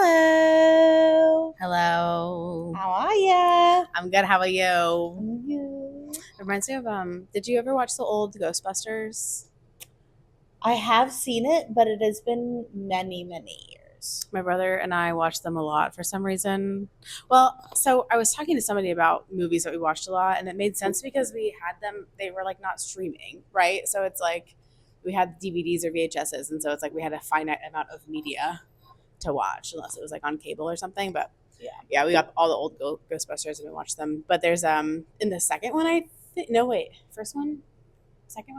Hello. Hello. How are ya? I'm good. How about you? I'm good. It reminds me of did you ever watch the old Ghostbusters? I have seen it, but it has been many, many years. My brother and I watched them a lot for some reason. Well, so I was talking to somebody about movies that we watched a lot, and it made sense because we had them, they were like not streaming, right? So it's like we had DVDs or VHSs, and so it's like we had a finite amount of media to watch unless it was like on cable or something. But yeah, we got all the old Ghostbusters and we watched them. But there's in the second one, first one, second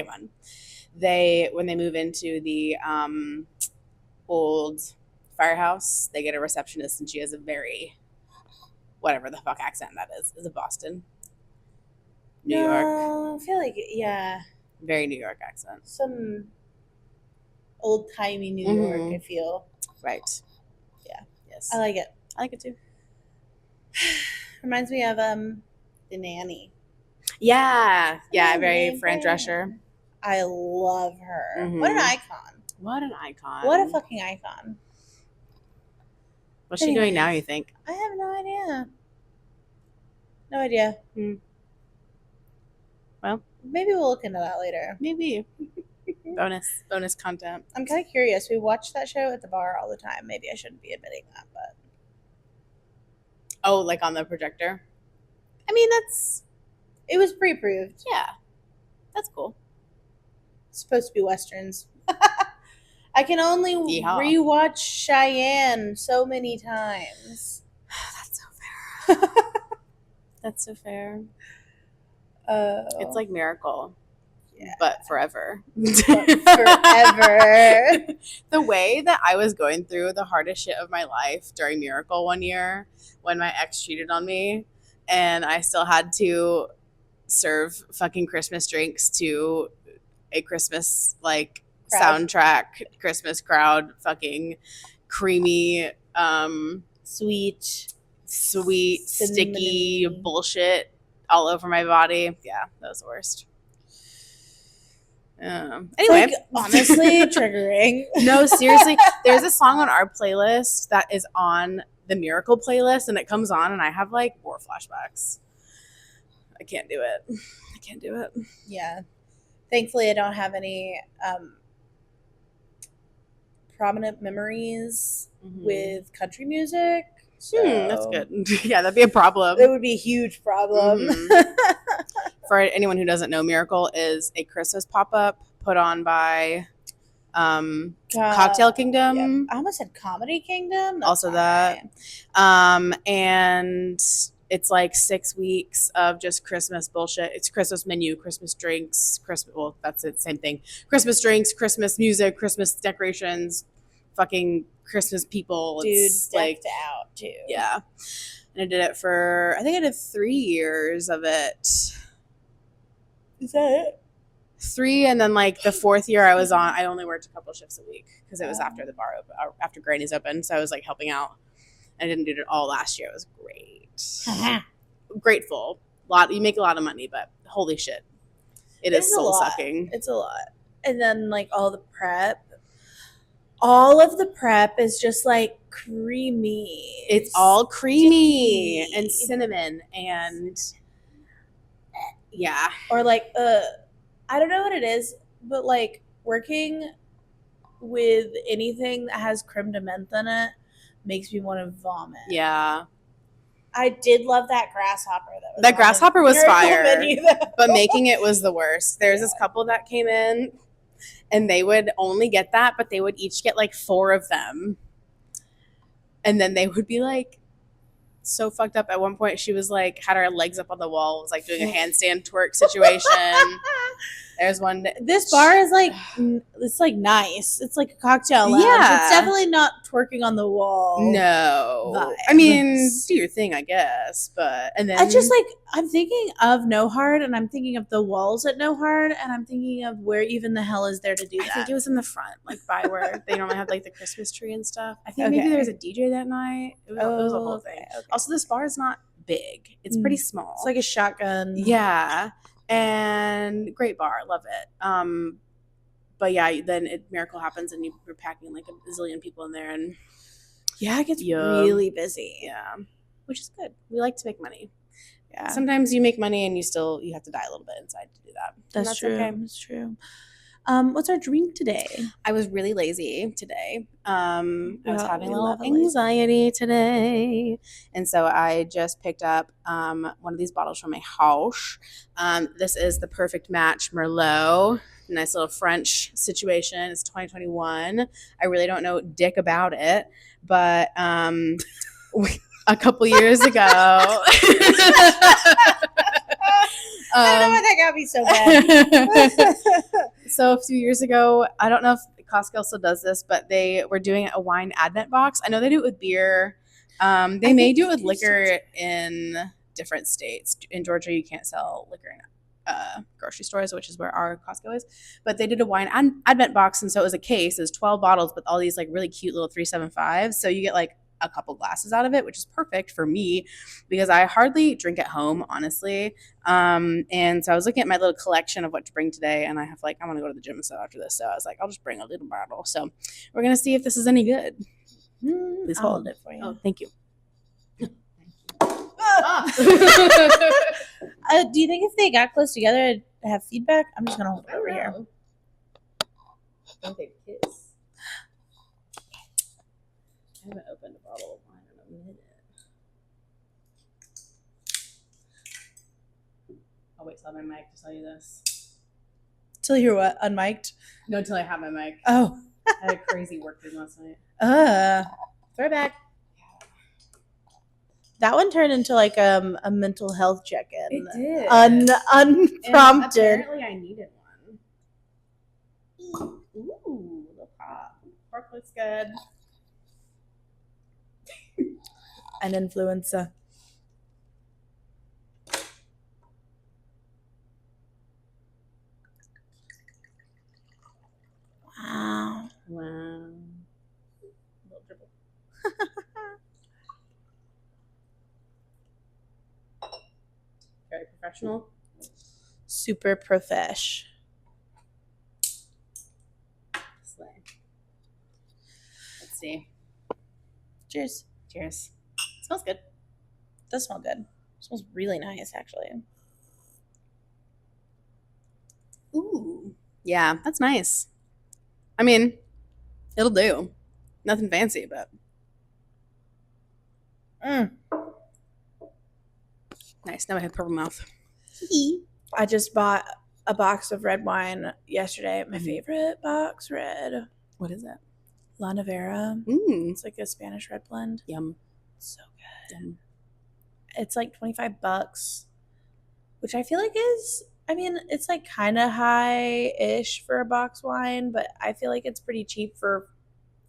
one. They when they move into the old firehouse, they get a receptionist, and she has a very whatever the fuck accent that is. Is it Boston? New York? I feel like Very New York accent. some old timey New York. I feel right. Yeah. Yes. I like it. I like it too. Reminds me of The Nanny. Yeah. Very Fran Drescher. I love her. Mm-hmm. What an icon. What an icon. What a fucking icon. What's she doing now, you think? I have no idea. No idea. Well, maybe we'll look into that later. Maybe. bonus content. I'm kind of curious. We watch that show at the bar all the time. Maybe I shouldn't be admitting that, but. Oh, like on the projector? I mean, it was pre-approved. Yeah. That's cool. It's supposed to be Westerns. I can only rewatch Cheyenne so many times. That's so fair. That's so fair. It's like Miracle. Yeah. But forever. Forever. The way that I was going through the hardest shit of my life during Miracle one year when my ex cheated on me, and I still had to serve fucking Christmas drinks to a Christmas like crowd. Soundtrack Christmas crowd, fucking creamy, sweet, sticky bullshit all over my body. Yeah, that was the worst. Anyway, like, honestly, triggering. No, seriously, there's a song on our playlist that is on the Miracle playlist, and it comes on, and I have like war flashbacks. I can't do it. Yeah. Thankfully, I don't have any prominent memories with country music. So that's good. Yeah, that'd be a problem. It would be a huge problem. For anyone who doesn't know, Miracle is a Christmas pop-up put on by Cocktail Kingdom. Yeah. I almost said Comedy Kingdom. That's also that. Right. And it's like 6 weeks of just Christmas bullshit. It's Christmas menu, Christmas drinks, that's it, same thing. Christmas drinks, Christmas music, Christmas decorations, fucking Christmas people. Dude, it's decked out too. Yeah. And I did it I think I did 3 years of it. Is that it? 3, and then like the 4th year I only worked a couple shifts a week because it was after the bar after Granny's open, so I was like helping out. I didn't do it all last year. It was great. Grateful. You make a lot of money, but holy shit, is soul sucking. It's a lot. And then like all of the prep is just like creamy. It's all creamy and cinnamon and yeah. Or like I don't know what it is, but like working with anything that has creme de menthe in it makes me want to vomit. Yeah. I did love that grasshopper though. That grasshopper was fire, but making it was the worst. There's this couple that came in, and they would only get that, but they would each get like 4 of them, and then they would be like so fucked up. At one point, she was like had her legs up on the wall, was like doing a handstand twerk situation. There's one. This bar is like, it's like nice. It's like a cocktail lounge. Yeah. It's definitely not twerking on the wall. No. Vibe. I mean, do your thing, I guess. But, and then. I just like, I'm thinking of No Hard, and I'm thinking of the walls at No Hard, and I'm thinking of where even the hell is there to do that. I think it was in the front, like by where they normally have like the Christmas tree and stuff. I think maybe there was a DJ that night. It was a whole thing. Okay. Also, this bar is not big. It's pretty small. It's like a shotgun. Yeah. And great bar, love it. But yeah, then Miracle happens, and you're packing like a zillion people in there, and Yeah, it gets Yeah. really busy. Yeah, which is good. We like to make money. Yeah. Sometimes you make money and you have to die a little bit inside to do that. That's true. Okay. That's true. What's our drink today? I was really lazy today. I was Well, having we a little love a lazy- anxiety today. And so I just picked up one of these bottles from my house. This is the Perfect Match Merlot. Nice little French situation. It's 2021. I really don't know dick about it, but a couple years ago. I don't know why that got me so bad. So a few years ago, I don't know if Costco still does this, but they were doing a wine advent box. I know they do it with beer. They may do it with liquor in different states. In Georgia, you can't sell liquor in grocery stores, which is where our Costco is. But they did a wine advent box, and so it was a case. It was 12 bottles with all these like really cute little 375s. So you get like a couple glasses out of it, which is perfect for me because I hardly drink at home, honestly. And so I was looking at my little collection of what to bring today, and I have like, I want to go to the gym so after this. So I was like, I'll just bring a little bottle. So we're going to see if this is any good. Please hold it for you. Oh, thank you. Do you think if they got close together, I'd have feedback? I'm just going to hold it over here. I think they kiss. I haven't opened a bottle of wine in a minute. I'll wait till I have my mic to tell you this. Till you're what? Unmiked? No, till I have my mic. Oh. I had a crazy work day last night. Throwback. That one turned into like a mental health check-in. It did. Unprompted. And apparently I needed one. Ooh, look hot. Pork looks good. An influencer. Wow. Wow. Little dribble. Very professional. Super profesh. Slay. Let's see. Cheers. Cheers. Smells good. It does smell good. It smells really nice, actually. Ooh. Yeah, that's nice. I mean, it'll do. Nothing fancy, but. Nice. Now I have purple mouth. I just bought a box of red wine yesterday. My favorite box, red. What is it? La Nevera. Mm. It's like a Spanish red blend. Yum. It's so good. Yum. It's like $25, which I feel like is, I mean, it's like kind of high-ish for a box wine, but I feel like it's pretty cheap for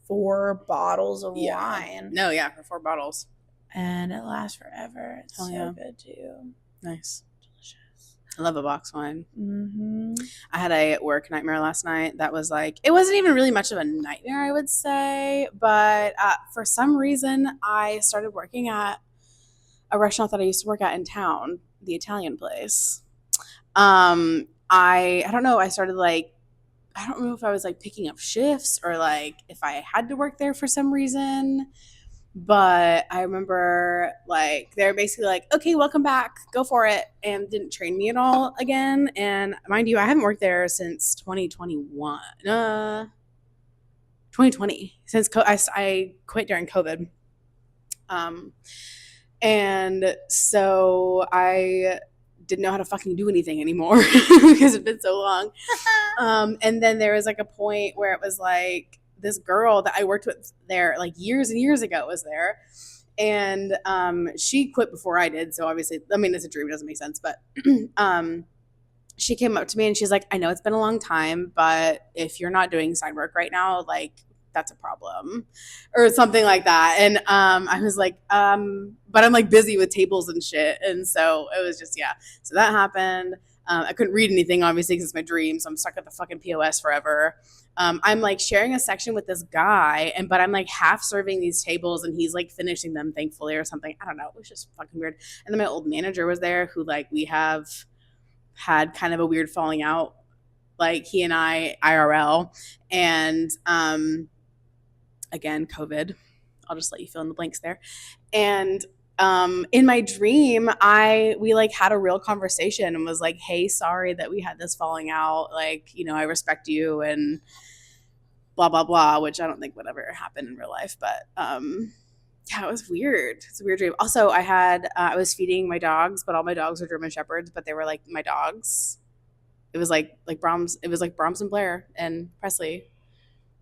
4 bottles of wine. No, yeah, for 4 bottles. And it lasts forever. It's Hell so yeah. good, too. Nice. Delicious. I love a box wine. Mm-hmm. I had a work nightmare last night that was like, it wasn't even really much of a nightmare, I would say, but for some reason, I started working at a restaurant that I used to work at in town, the Italian place. I don't know, I started like, I don't know if I was like picking up shifts or like if I had to work there for some reason. But I remember like they're basically like, okay, welcome back, go for it, and didn't train me at all again. And mind you, I haven't worked there since 2021. 2020, since I quit during COVID. And so I didn't know how to fucking do anything anymore because it's been so long. And then there was like a point where it was like this girl that I worked with there like years and years ago was there. And she quit before I did. So obviously, I mean, it's a dream. It doesn't make sense. But she came up to me and she's like, I know it's been a long time, but if you're not doing side work right now, like, that's a problem or something like that. And I was like, but I'm like busy with tables and shit. And so it was just, yeah. So that happened. I couldn't read anything, obviously, because it's my dream. So I'm stuck at the fucking POS forever. I'm like sharing a section with this guy, but I'm like half serving these tables and he's like finishing them, thankfully, or something. I don't know. It was just fucking weird. And then my old manager was there who like we have had kind of a weird falling out, like he and I IRL. And again, COVID, I'll just let you fill in the blanks there. And in my dream, we like had a real conversation and was like, hey, sorry that we had this falling out. Like, you know, I respect you and blah, blah, blah, which I don't think would ever happen in real life. But yeah, it was weird. It's a weird dream. Also, I was feeding my dogs, but all my dogs are German Shepherds, but they were like my dogs. It was like Brahms. It was like Brahms and Blair and Presley,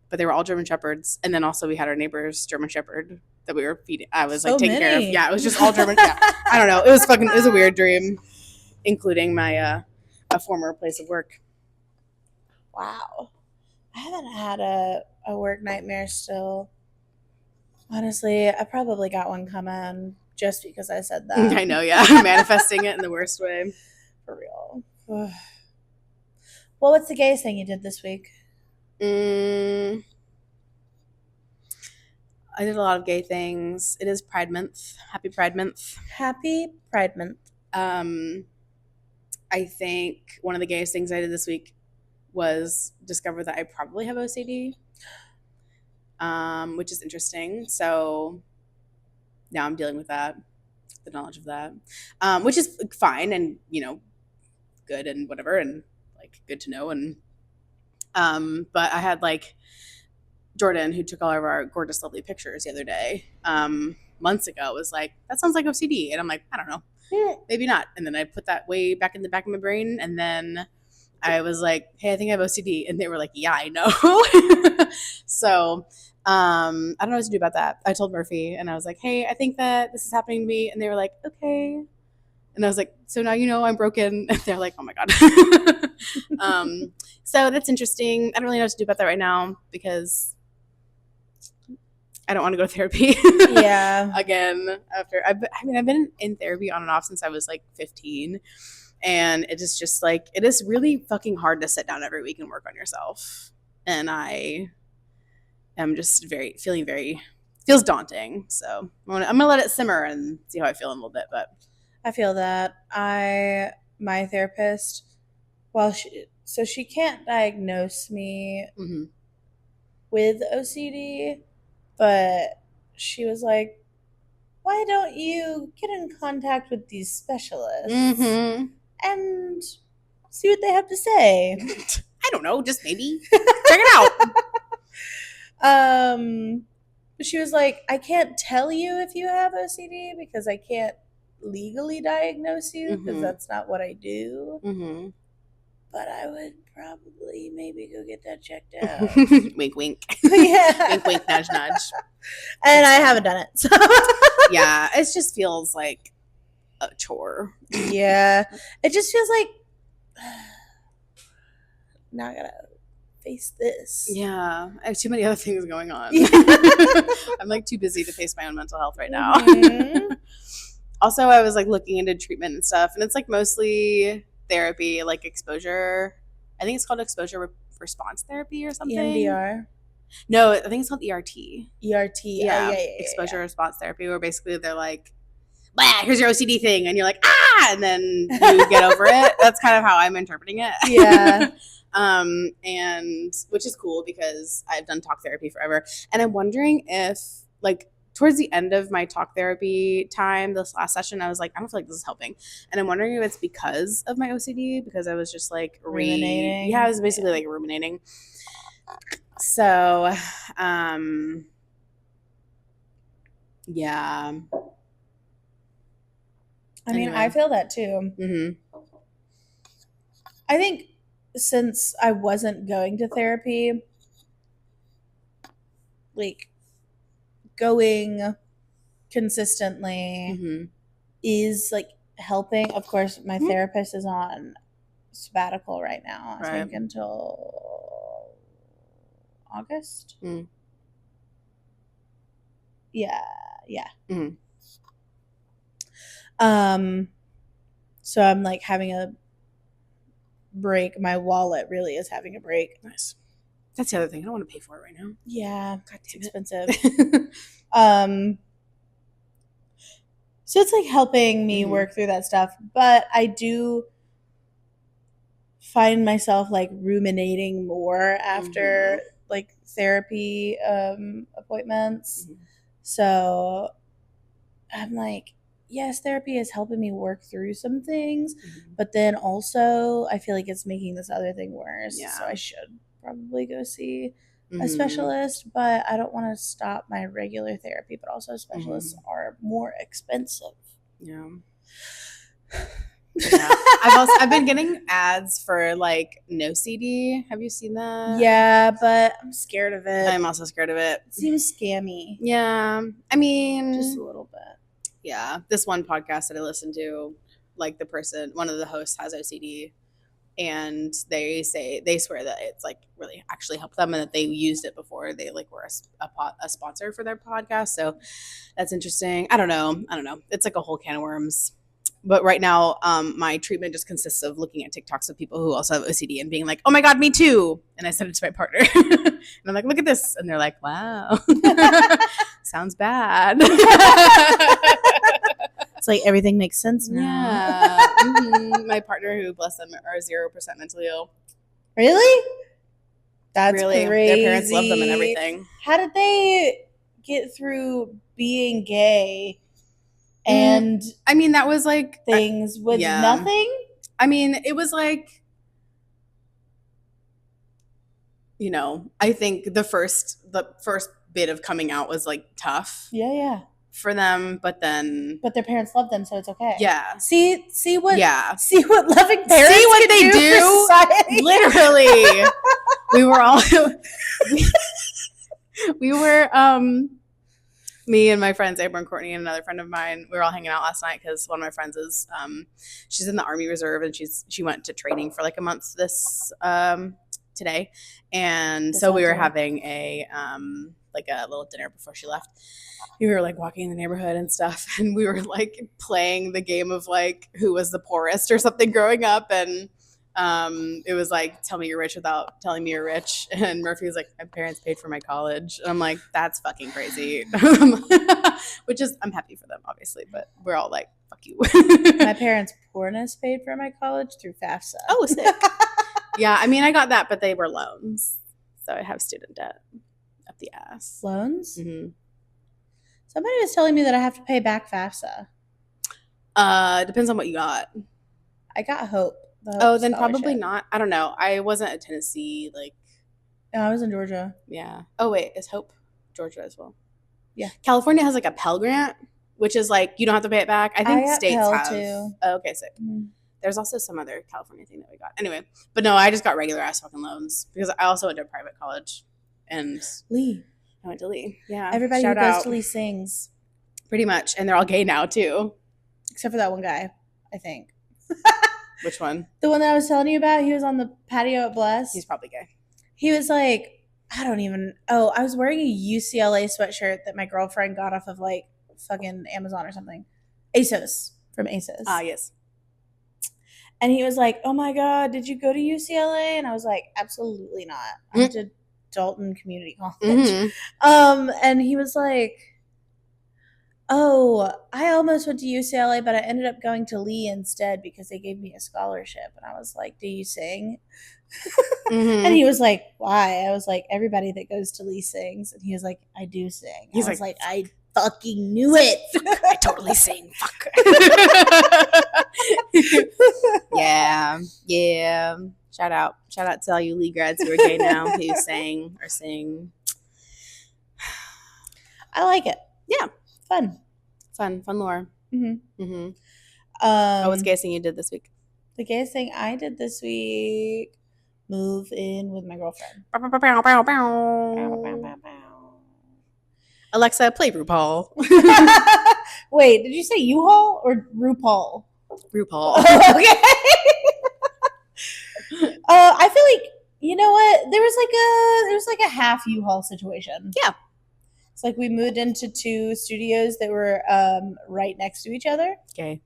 but they were all German Shepherds. And then also we had our neighbor's German Shepherd that we were feeding. I was like taking care of. Yeah, it was just all German. Yeah, I don't know. It was a weird dream, including my a former place of work. Wow. I haven't had a work nightmare still. Honestly, I probably got one coming just because I said that. I know, yeah. Manifesting it in the worst way. For real. Well, what's the gayest thing you did this week? I did a lot of gay things. It is Pride Month. Happy Pride Month. Happy Pride Month. I think one of the gayest things I did this week was discover that I probably have OCD, which is interesting. So now I'm dealing with that, the knowledge of that, which is fine and, you know, good and whatever and like good to know. And but I had like Jordan, who took all of our gorgeous, lovely pictures the other day, months ago, was like, that sounds like OCD. And I'm like, I don't know, maybe not. And then I put that way back in the back of my brain. And then I was like, hey, I think I have OCD. And they were like, yeah, I know. So I don't know what to do about that. I told Murphy and I was like, hey, I think that this is happening to me. And they were like, okay. And I was like, so now you know I'm broken. And they're like, oh my God. So that's interesting. I don't really know what to do about that right now because I don't want to go to therapy. Yeah. Again, I've been in therapy on and off since I was like 15. And it is just like, it is really fucking hard to sit down every week and work on yourself. And I am just feels daunting. So I'm going to let it simmer and see how I feel in a little bit. But I feel that. My therapist, she can't diagnose me with OCD, but she was like, why don't you get in contact with these specialists and see what they have to say? I don't know, just maybe check it out. She was like, I can't tell you if you have OCD because I can't legally diagnose you because that's not what I do. But I would probably maybe go get that checked out. Wink, wink. Yeah. Wink, wink, nudge, nudge. And I haven't done it. So. Yeah, it just feels like a chore. Yeah. It just feels like now I gotta face this. Yeah. I have too many other things going on. I'm like too busy to face my own mental health right now. Also, I was like looking into treatment and stuff, and it's like mostly therapy, like exposure. I think it's called exposure response therapy or something. EMDR. No, I think it's called ERT. ERT. Yeah. Exposure response therapy, where basically they're like, blah, here's your OCD thing. And you're like, ah, and then you get over it. That's kind of how I'm interpreting it. Yeah. And which is cool because I've done talk therapy forever. And I'm wondering if like towards the end of my talk therapy time, this last session, I was like, I don't feel like this is helping. And I'm wondering if it's because of my OCD, because I was just like ruminating. Yeah, I was basically like ruminating. So, yeah. I mean, I feel that too. I think since I wasn't going to therapy, like going consistently is like helping. Of course, my therapist is on sabbatical right now, I think until August. Yeah. So I'm like having a break. My wallet really is having a break. Nice. That's the other thing. I don't want to pay for it right now. Yeah, it's expensive. So it's like helping me work through that stuff, but I do find myself like ruminating more after like therapy appointments. So I'm like, yes, therapy is helping me work through some things, but then also I feel like it's making this other thing worse. Yeah. So I should probably go see a Mhm. specialist, but I don't want to stop my regular therapy. But also, specialists Mhm. are more expensive. Yeah. Yeah. I've been getting ads for like no CD. Have you seen that? Yeah, but I'm scared of it. I'm also scared of it. It seems scammy. Yeah. I mean, Just a little bit. yeah. This one podcast that I listened to, like one of the hosts has OCD, and they swear that it's like really actually helped them and that they used it before they like were a sponsor for their podcast. So that's interesting. I don't know. It's like a whole can of worms. But right now, my treatment just consists of looking at TikToks of people who also have OCD and being like, "Oh my god, me too!" And I send it to my partner, and I'm like, "Look at this," and they're like, "Wow, sounds bad." It's like everything makes sense now. Yeah. Mm-hmm. My partner, who bless them, are 0% mentally ill. Really? That's really crazy. Their parents love them and everything. How did they get through being gay and I mean, that was like things with nothing? I mean, it was like, I think the first bit of coming out was like tough. Yeah. For them, but their parents love them, so it's okay. Yeah. See what Yeah. See what loving parents see what they do. Literally. We were all we were me and my friends Amber and Courtney and another friend of mine, we were all hanging out last night because one of my friends is she's in the Army Reserve and she went to training for like a month this today, and so we were having a like a little dinner before she left. We were like walking in the neighborhood and stuff, and we were like playing the game of like who was the poorest or something growing up, and it was like, tell me you're rich without telling me you're rich. And Murphy was like, my parents paid for my college. And I'm like, that's fucking crazy. Which is, I'm happy for them, obviously, but we're all like, fuck you. My parents' poorness paid for my college through FAFSA. Oh, sick. Yeah, I mean, I got that, but they were loans. So I have student debt up the ass. Loans? Mm-hmm. Somebody was telling me that I have to pay back FAFSA. Depends on what you got. I got Hope. Oh, then probably not. I don't know. I wasn't at Tennessee. No, I was in Georgia. Yeah. Oh wait, is Hope Georgia as well? Yeah. California has like a Pell Grant, which is like you don't have to pay it back. I think states Pell have. too. Oh, okay, sick. Mm-hmm. There's also some other California thing that we got. Anyway, but no, I just got regular ass fucking loans because I also went to a private college, and Lee. I went to Lee. Yeah. Everybody who goes to Lee sings. Pretty much, and they're all gay now too, except for that one guy, I think. Which one? The one that I was telling you about. He was on the patio at Bless. He's probably gay. He was like, I was wearing a UCLA sweatshirt that my girlfriend got off of like fucking Amazon or something. ASOS. From ASOS. Ah, yes. And he was like, oh my God, did you go to UCLA? And I was like, absolutely not. I went to Dalton Community College. Mm-hmm. And he was like, oh, I almost went to UCLA, but I ended up going to Lee instead because they gave me a scholarship. And I was like, do you sing? Mm-hmm. And he was like, why? I was like, everybody that goes to Lee sings. And he was like, I do sing. I was like, I fucking knew it. I totally sing. Fuck. Yeah. Shout out to all you Lee grads who are gay now who sang or sing. I like it. Yeah. Fun lore. Mm-hmm. Mm-hmm. What's the gayest thing you did this week? The gayest thing I did this week, move in with my girlfriend. Alexa, play Rupaul. Wait, did you say U-Haul or RuPaul? RuPaul. Okay. I feel like, you know what? There was like a half U-Haul situation. Yeah. It's like we moved into two studios that were right next to each other. Okay.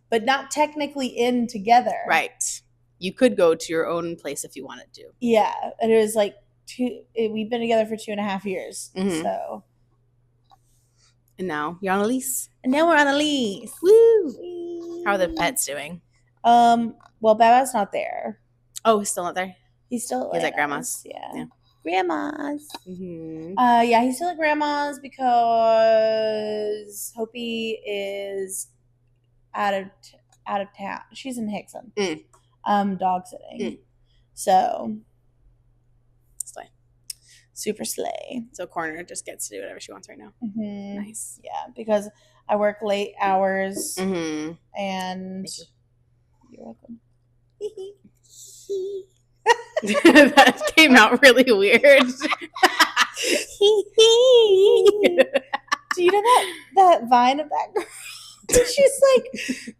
But not technically in together. Right. You could go to your own place if you wanted to. Yeah. And it was like we've been together for 2.5 years. Mm-hmm. So. And now you're on a lease. And now we're on a lease. Woo! How are the pets doing? Well, Baba's not there. Oh, he's still not there? He's at grandma's. Yeah. grandma's. Mm-hmm. Yeah, he's still at grandma's because Hopi is out of town. She's in Hickson. Dog sitting. So Slay. super slay. So Corner just gets to do whatever she wants right now. Mm-hmm. Nice. Yeah, because I work late hours Mm-hmm. and Thank you. You're welcome. That came out really weird. Do you know that Vine of that girl? She's like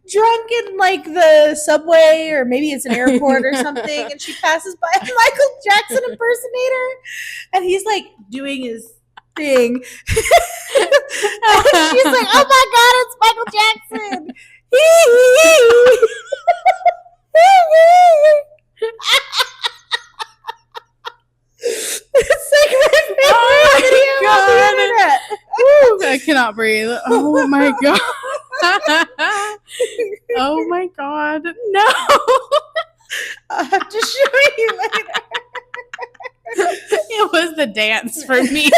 drunk in like the subway or maybe it's an airport or something, and she passes by a Michael Jackson impersonator, and he's like doing his thing. And she's like, "Oh my god, it's Michael Jackson!" It's like my favorite video on the internet. I cannot breathe. Oh my god. Oh my god. No. I'll have to show you later. It was the dance for me.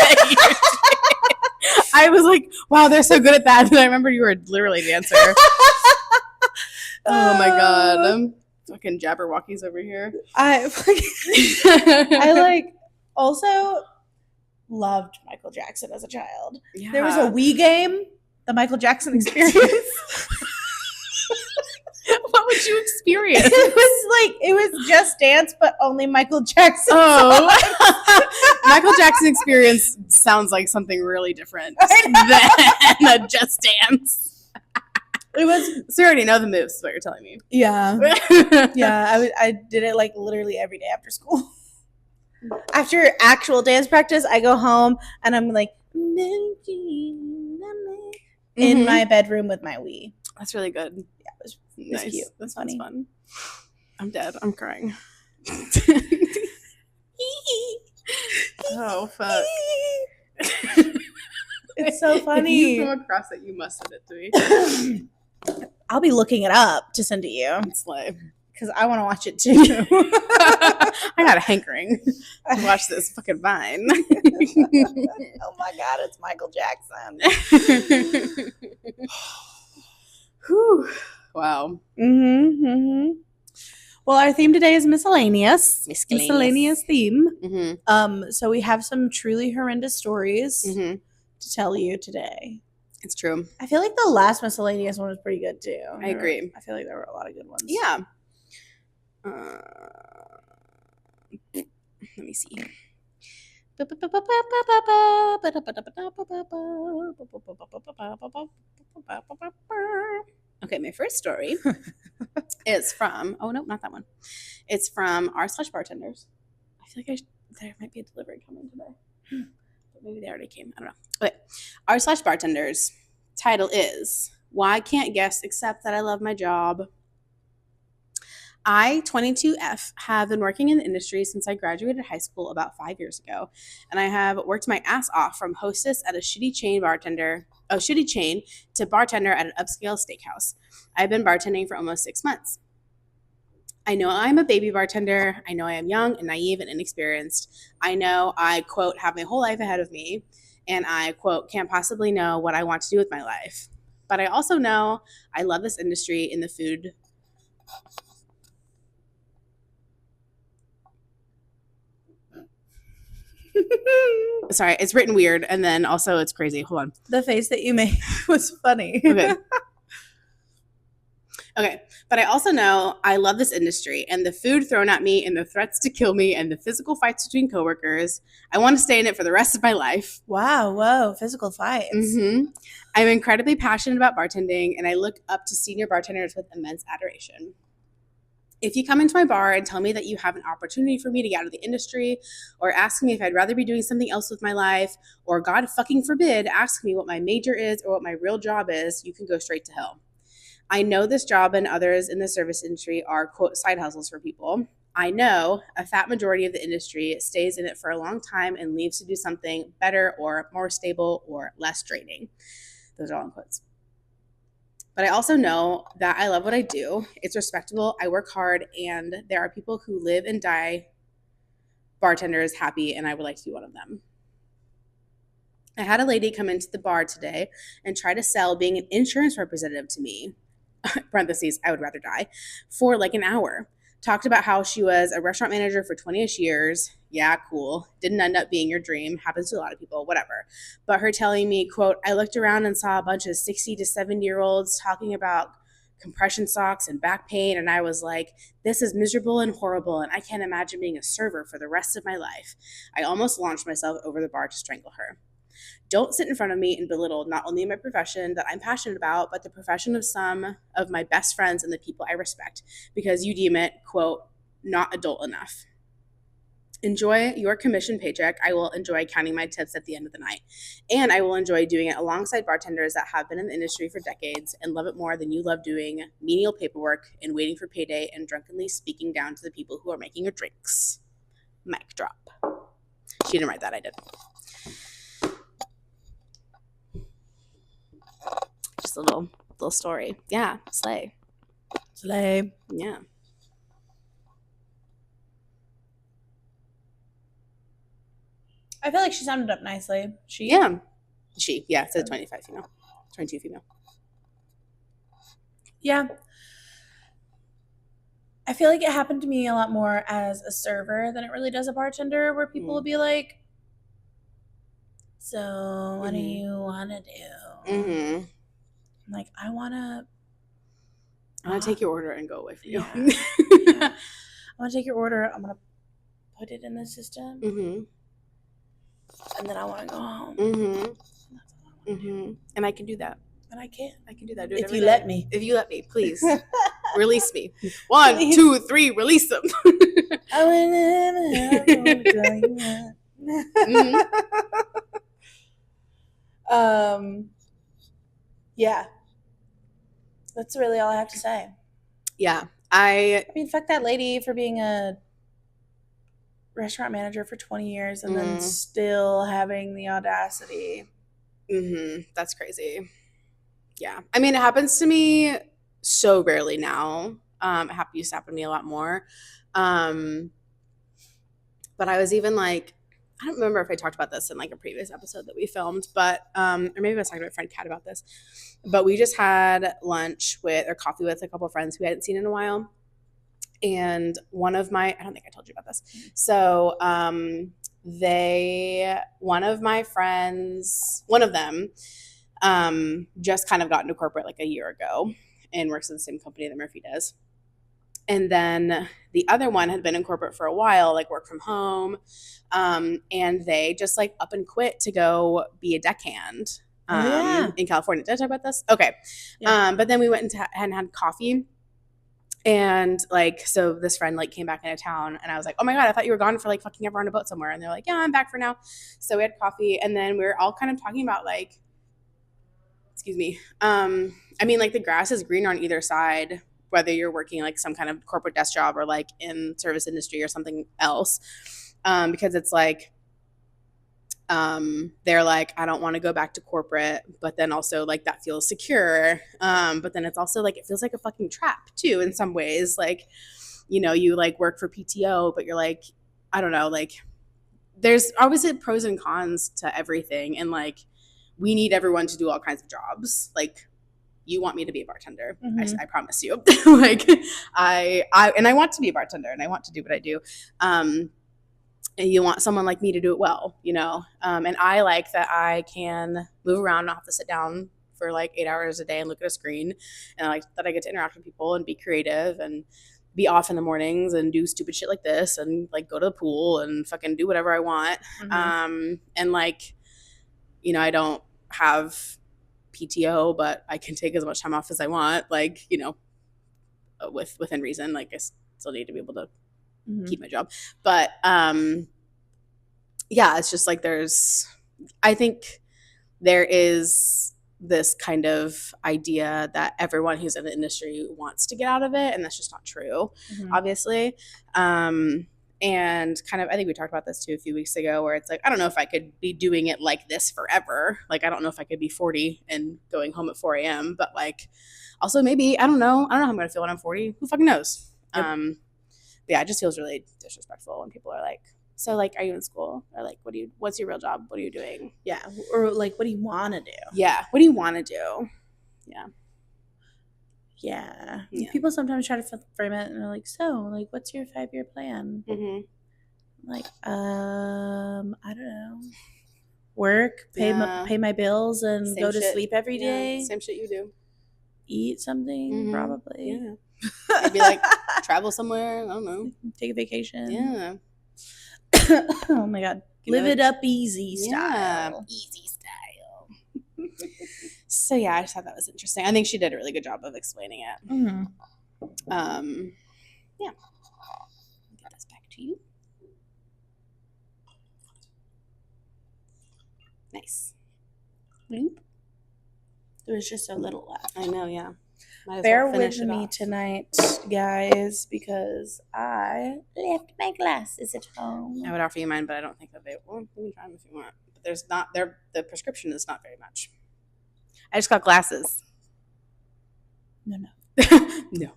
I was like, wow, they're so good at that. And I remember you were a literally dancer. Oh my god. Fucking Jabberwockies over here. I like also loved Michael Jackson as a child. Yeah. There was a Wii game, the Michael Jackson Experience. What would you experience? It was Just Dance, but only Michael Jackson. Oh, Michael Jackson Experience sounds like something really different than a Just Dance. It was. So you already know the moves, is what you're telling me. Yeah, yeah. I did it like literally every day after school. After actual dance practice, I go home and I'm like in my bedroom with my Wii. That's really good. Yeah, it was Nice. cute. That sounds Funny. fun. I'm dead. I'm crying. Oh fuck! It's so funny. If you come across it, you must send it to me. I'll be looking it up to send to you It's like because I want to watch it too. I got a hankering to watch this fucking Vine. Oh my god, it's Michael Jackson. Whew. Wow. Well, our theme today is miscellaneous. Miscellaneous theme. Mm-hmm. So we have some truly horrendous stories Mm-hmm. to tell you today. It's true. I feel like the last miscellaneous one was pretty good too. I agree. I feel like there were a lot of good ones. Yeah. Let me see. Okay, my first story is from, oh no, not that one. It's from r/bartenders. I feel like there might be a delivery coming today. But maybe they already came. I don't know. Okay. r/bartenders. Title is, Why Can't Guests Accept That I Love My Job? I, 22F, have been working in the industry since I graduated high school about 5 years ago, and I have worked my ass off from hostess at a shitty chain to bartender at an upscale steakhouse. I've been bartending for almost 6 months. I know I'm a baby bartender. I know I am young and naive and inexperienced. I know I, quote, have my whole life ahead of me, and I, quote, can't possibly know what I want to do with my life. But I also know I love this industry in the food. Sorry, it's written weird, and then also it's crazy. Hold on. The face that you made was funny. Okay, but I also know I love this industry and the food thrown at me and the threats to kill me and the physical fights between coworkers. I want to stay in it for the rest of my life. Wow, whoa, physical fights. Mm-hmm. I'm incredibly passionate about bartending, and I look up to senior bartenders with immense adoration. If you come into my bar and tell me that you have an opportunity for me to get out of the industry, or ask me if I'd rather be doing something else with my life, or God fucking forbid, ask me what my major is or what my real job is, you can go straight to hell. I know this job and others in the service industry are, quote, side hustles for people. I know a fat majority of the industry stays in it for a long time and leaves to do something better or more stable or less draining. Those are all in quotes. But I also know that I love what I do. It's respectable. I work hard, and there are people who live and die bartenders happy, and I would like to be one of them. I had a lady come into the bar today and try to sell being an insurance representative to me, parentheses, I would rather die, for like an hour. Talked about how she was a restaurant manager for 20-ish years. Yeah, cool. Didn't end up being your dream. Happens to a lot of people, whatever. But her telling me, quote, I looked around and saw a bunch of 60 to 70-year-olds talking about compression socks and back pain, and I was like, this is miserable and horrible, and I can't imagine being a server for the rest of my life. I almost launched myself over the bar to strangle her. Don't sit in front of me and belittle not only my profession that I'm passionate about, but the profession of some of my best friends and the people I respect, because you deem it, quote, not adult enough. Enjoy your commission paycheck. I will enjoy counting my tips at the end of the night. And I will enjoy doing it alongside bartenders that have been in the industry for decades and love it more than you love doing menial paperwork and waiting for payday and drunkenly speaking down to the people who are making your drinks. Mic drop. She didn't write that, I did. Just a little story. Yeah, slay. Yeah. I feel like she sounded up nicely. Yeah, it said 25 female. 22 female. Yeah. I feel like it happened to me a lot more as a server than it really does a bartender, where people will be like, so what do you want to do? I'm like, I want to take your order and go away from you. Yeah. I want to take your order. I'm going to put it in the system. And then I want to go home. And I can do that. And I can. I can do that. Do if you let me. If you let me, please. Release me. 1, 2, 3, release them. Yeah. That's really all I have to say. Yeah. I mean, fuck that lady for being a restaurant manager for 20 years and then still having the audacity. That's crazy. Yeah. I mean, it happens to me so rarely now. It used to happen to me a lot more. But I was even like, I don't remember if I talked about this in like a previous episode that we filmed, but or maybe I was talking to my friend Kat about this. But we just had coffee with a couple of friends who we hadn't seen in a while. And I don't think I told you about this. So one of my friends, one of them, just kind of got into corporate like a year ago and works in the same company that Murphy does. And then the other one had been in corporate for a while, like work from home. And they just like up and quit to go be a deckhand in California. Did I talk about this? Okay. Yeah. But then we went and had coffee. And like, so this friend like came back into town and I was like, oh my God, I thought you were gone for like fucking ever on a boat somewhere. And they're like, yeah, I'm back for now. So we had coffee and then we were all kind of talking about like, excuse me. I mean, like the grass is greener on either side, whether you're working like some kind of corporate desk job or like in service industry or something else. Because it's like, they're like, I don't want to go back to corporate, but then also like that feels secure. But then it's also like, it feels like a fucking trap too, in some ways. Like, you know, you like work for PTO, but you're like, I don't know, like there's obviously pros and cons to everything. And like, we need everyone to do all kinds of jobs. Like you want me to be a bartender. I promise you. Like I want to be a bartender and I want to do what I do. And you want someone like me to do it well, you know? And I like that I can move around, not have to sit down for like 8 hours a day and look at a screen. And I like that I get to interact with people and be creative and be off in the mornings and do stupid shit like this and like go to the pool and fucking do whatever I want. And like, you know, I don't have PTO, but I can take as much time off as I want, like, you know, within reason. Like I still need to be able to keep my job. But yeah, it's just like I think there is this kind of idea that everyone who's in the industry wants to get out of it, and that's just not true, obviously. And kind of, I think we talked about this too a few weeks ago, where it's like, I don't know if I could be doing it like this forever. Like, I don't know if I could be 40 and going home at 4 a.m. But like, also maybe, I don't know how I'm going to feel when I'm 40. Who fucking knows? Yep. Yeah, it just feels really disrespectful when people are like, So, like, are you in school? Or, like, what's your real job? What are you doing? Yeah. Or like, what do you want to do? Yeah. What do you want to do? Yeah. Yeah. Yeah. People sometimes try to frame it and they're like, so, like, what's your 5-year plan? Mm-hmm. Like, I don't know. Work, Yeah. pay my bills, and Same go to shit. sleep every Yeah. day. Same shit you do. Eat something, probably. Yeah. Maybe, like, travel somewhere. I don't know. Take a vacation. Yeah. Oh my God. Live it up easy style. Yeah. Easy style. So, yeah, I just thought that was interesting. I think she did a really good job of explaining it. Mm-hmm. Yeah. Get this back to you. Nice. Bloop. There was just a little left. I know, yeah. Might as Bear well finish with it me off. tonight, guys, because I left my glasses at home. I would offer you mine, but I don't think that they will. You can try them if you want. But there's not, the prescription is not very much. I just got glasses. No. No.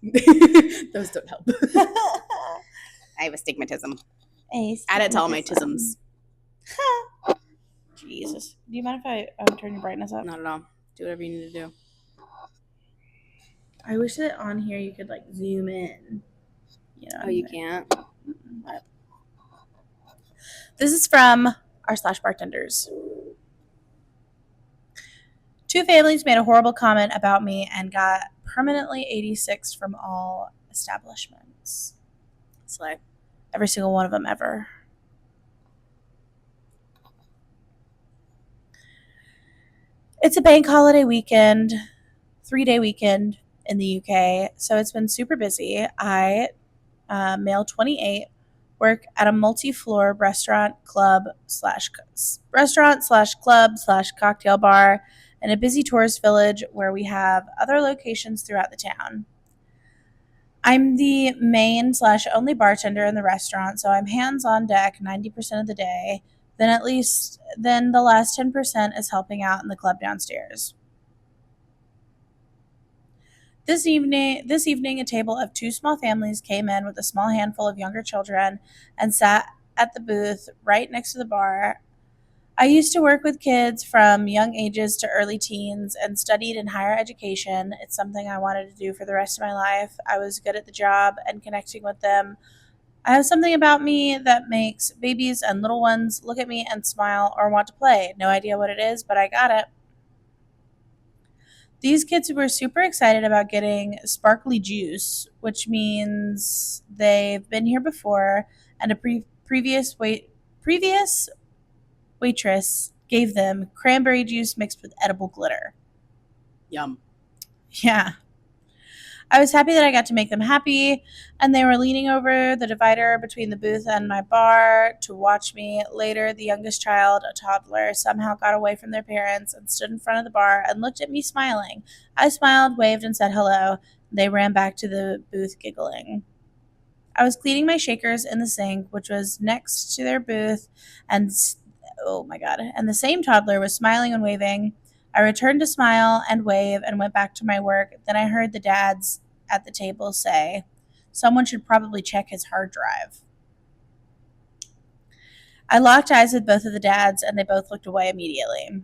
Those don't help. I have astigmatism. Add it to all my tisms. Jesus. Do you mind if I turn your brightness up? Not at all. Do whatever you need to do. I wish that on here you could like zoom in. You know. Oh, you can't? This is from our /bartenders. 2 families made a horrible comment about me and got permanently 86 from all establishments. Slay. Every single one of them ever. It's a bank holiday weekend, 3-day weekend in the UK, so it's been super busy. I, male 28, work at a multi-floor restaurant slash cocktail bar in a busy tourist village where we have other locations throughout the town. I'm the main / only bartender in the restaurant, so I'm hands on deck 90% of the day. Then the last 10% is helping out in the club downstairs. This evening, a table of 2 small families came in with a small handful of younger children and sat at the booth right next to the bar. I used to work with kids from young ages to early teens and studied in higher education. It's something I wanted to do for the rest of my life. I was good at the job and connecting with them. I have something about me that makes babies and little ones look at me and smile or want to play. No idea what it is, but I got it. These kids were super excited about getting sparkly juice, which means they've been here before, and a previous waitress gave them cranberry juice mixed with edible glitter. Yum. Yeah. I was happy that I got to make them happy, and they were leaning over the divider between the booth and my bar to watch me. Later, the youngest child, a toddler, somehow got away from their parents and stood in front of the bar and looked at me smiling. I smiled, waved, and said hello. They ran back to the booth giggling. I was cleaning my shakers in the sink, which was next to their booth, and oh my God, and the same toddler was smiling and waving. I returned to smile and wave and went back to my work. Then I heard the dads at the table say, someone should probably check his hard drive. I locked eyes with both of the dads, and they both looked away immediately.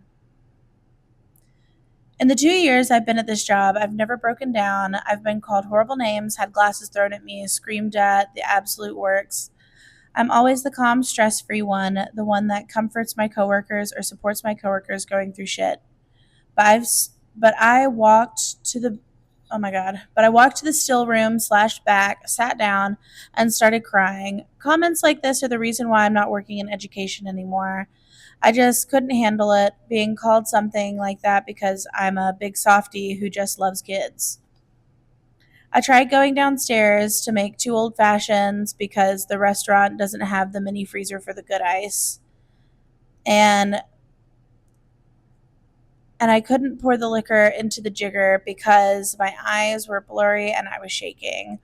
In the 2 years I've been at this job, I've never broken down. I've been called horrible names, had glasses thrown at me, screamed at, the absolute works. I'm always the calm, stress-free one, the one that comforts my coworkers or supports my coworkers going through shit. But I walked to the still room / back, sat down, and started crying. Comments like this are the reason why I'm not working in education anymore. I just couldn't handle it, being called something like that because I'm a big softie who just loves kids. I tried going downstairs to make 2 old fashions because the restaurant doesn't have the mini freezer for the good ice. And I couldn't pour the liquor into the jigger because my eyes were blurry and I was shaking.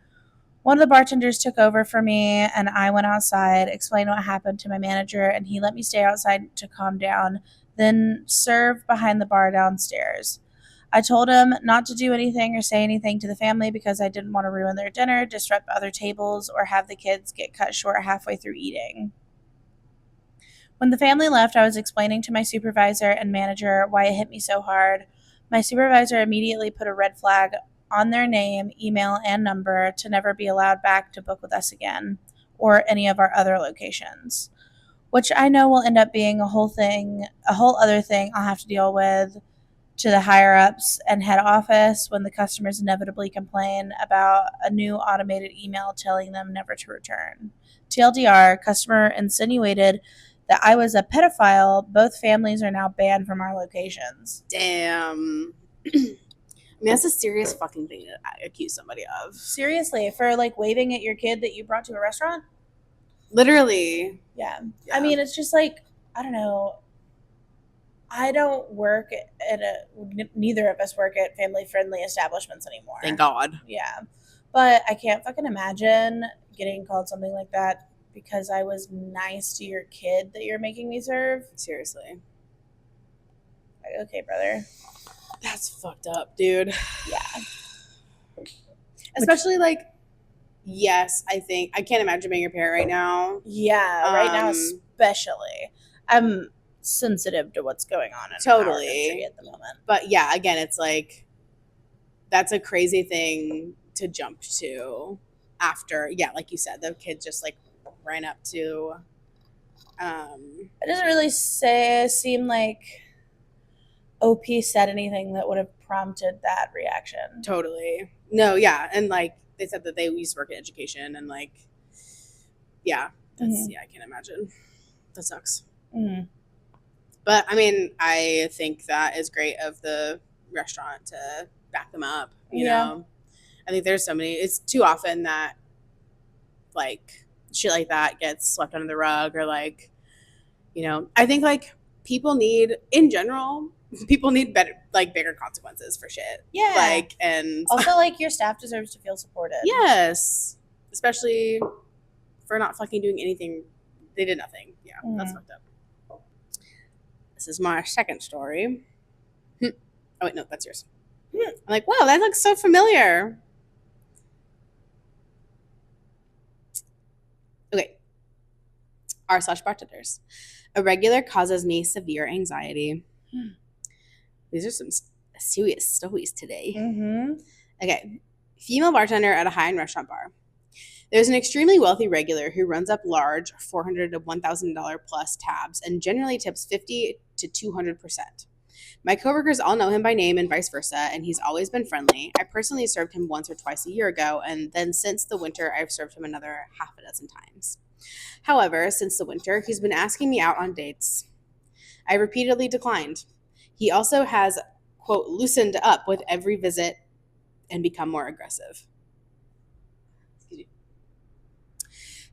One of the bartenders took over for me, and I went outside, explained what happened to my manager, and he let me stay outside to calm down, then serve behind the bar downstairs. I told him not to do anything or say anything to the family because I didn't want to ruin their dinner, disrupt other tables, or have the kids get cut short halfway through eating. When the family left, I was explaining to my supervisor and manager why it hit me so hard. My supervisor immediately put a red flag on their name, email, and number to never be allowed back to book with us again or any of our other locations, which I know will end up being a whole other thing I'll have to deal with to the higher ups and head office when the customers inevitably complain about a new automated email telling them never to return. TLDR, customer insinuated that I was a pedophile. Both families are now banned from our locations. Damn. I mean, that's a serious fucking thing to accuse somebody of. Seriously, for like waving at your kid that you brought to a restaurant? Literally. Yeah. Yeah. I mean, it's just like, I don't know. I don't work at neither of us work at family friendly establishments anymore. Thank God. Yeah. But I can't fucking imagine getting called something like that because I was nice to your kid that you're making me serve. Seriously. Like, okay, brother. That's fucked up, dude. Yeah. Especially like, yes, I think I can't imagine being your parent right now. Yeah, right now especially. I'm sensitive to what's going on in our country at the moment. But yeah, again, it's like that's a crazy thing to jump to after, yeah, like you said, the kid just like ran up to. It doesn't really seem like OP said anything that would have prompted that reaction. Totally. No, yeah, and like they said that they used to work in education, and like, yeah, that's yeah, I can't imagine. That sucks. Mm-hmm. But I mean, I think that is great of the restaurant to back them up. You know, I think there's so many. It's too often that like shit like that gets swept under the rug, or like, you know, I think like people need in general. People need better, like bigger consequences for shit. Yeah. Like, and also, like, your staff deserves to feel supported. Yes. Especially for not fucking doing anything. They did nothing. Yeah, that's fucked up. This is my second story. Oh, wait, no, that's yours. I'm like, wow, that looks so familiar. Okay. r/bartenders. A regular causes me severe anxiety. These are some serious stories today. Okay. Female bartender at a high-end restaurant bar. There's an extremely wealthy regular who runs up large $400 to $1,000 plus tabs and generally tips 50 to 200%. My coworkers all know him by name and vice versa, and he's always been friendly. I personally served him once or twice a year ago, and then since the winter, I've served him another half a dozen times. However, since the winter, he's been asking me out on dates. I repeatedly declined. He also has, quote, loosened up with every visit and become more aggressive.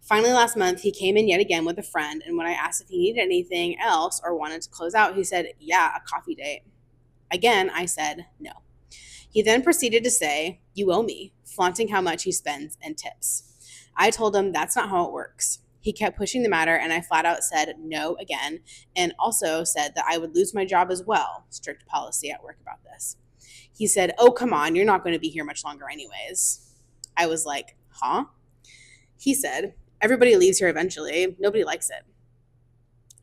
Finally, last month, he came in yet again with a friend, and when I asked if he needed anything else or wanted to close out, he said, yeah, a coffee date. Again, I said no. He then proceeded to say, you owe me, flaunting how much he spends and tips. I told him that's not how it works. He kept pushing the matter, and I flat out said no again, and also said that I would lose my job as well. Strict policy at work about this. He said, oh, come on, you're not going to be here much longer anyways. I was like, huh? He said, everybody leaves here eventually. Nobody likes it.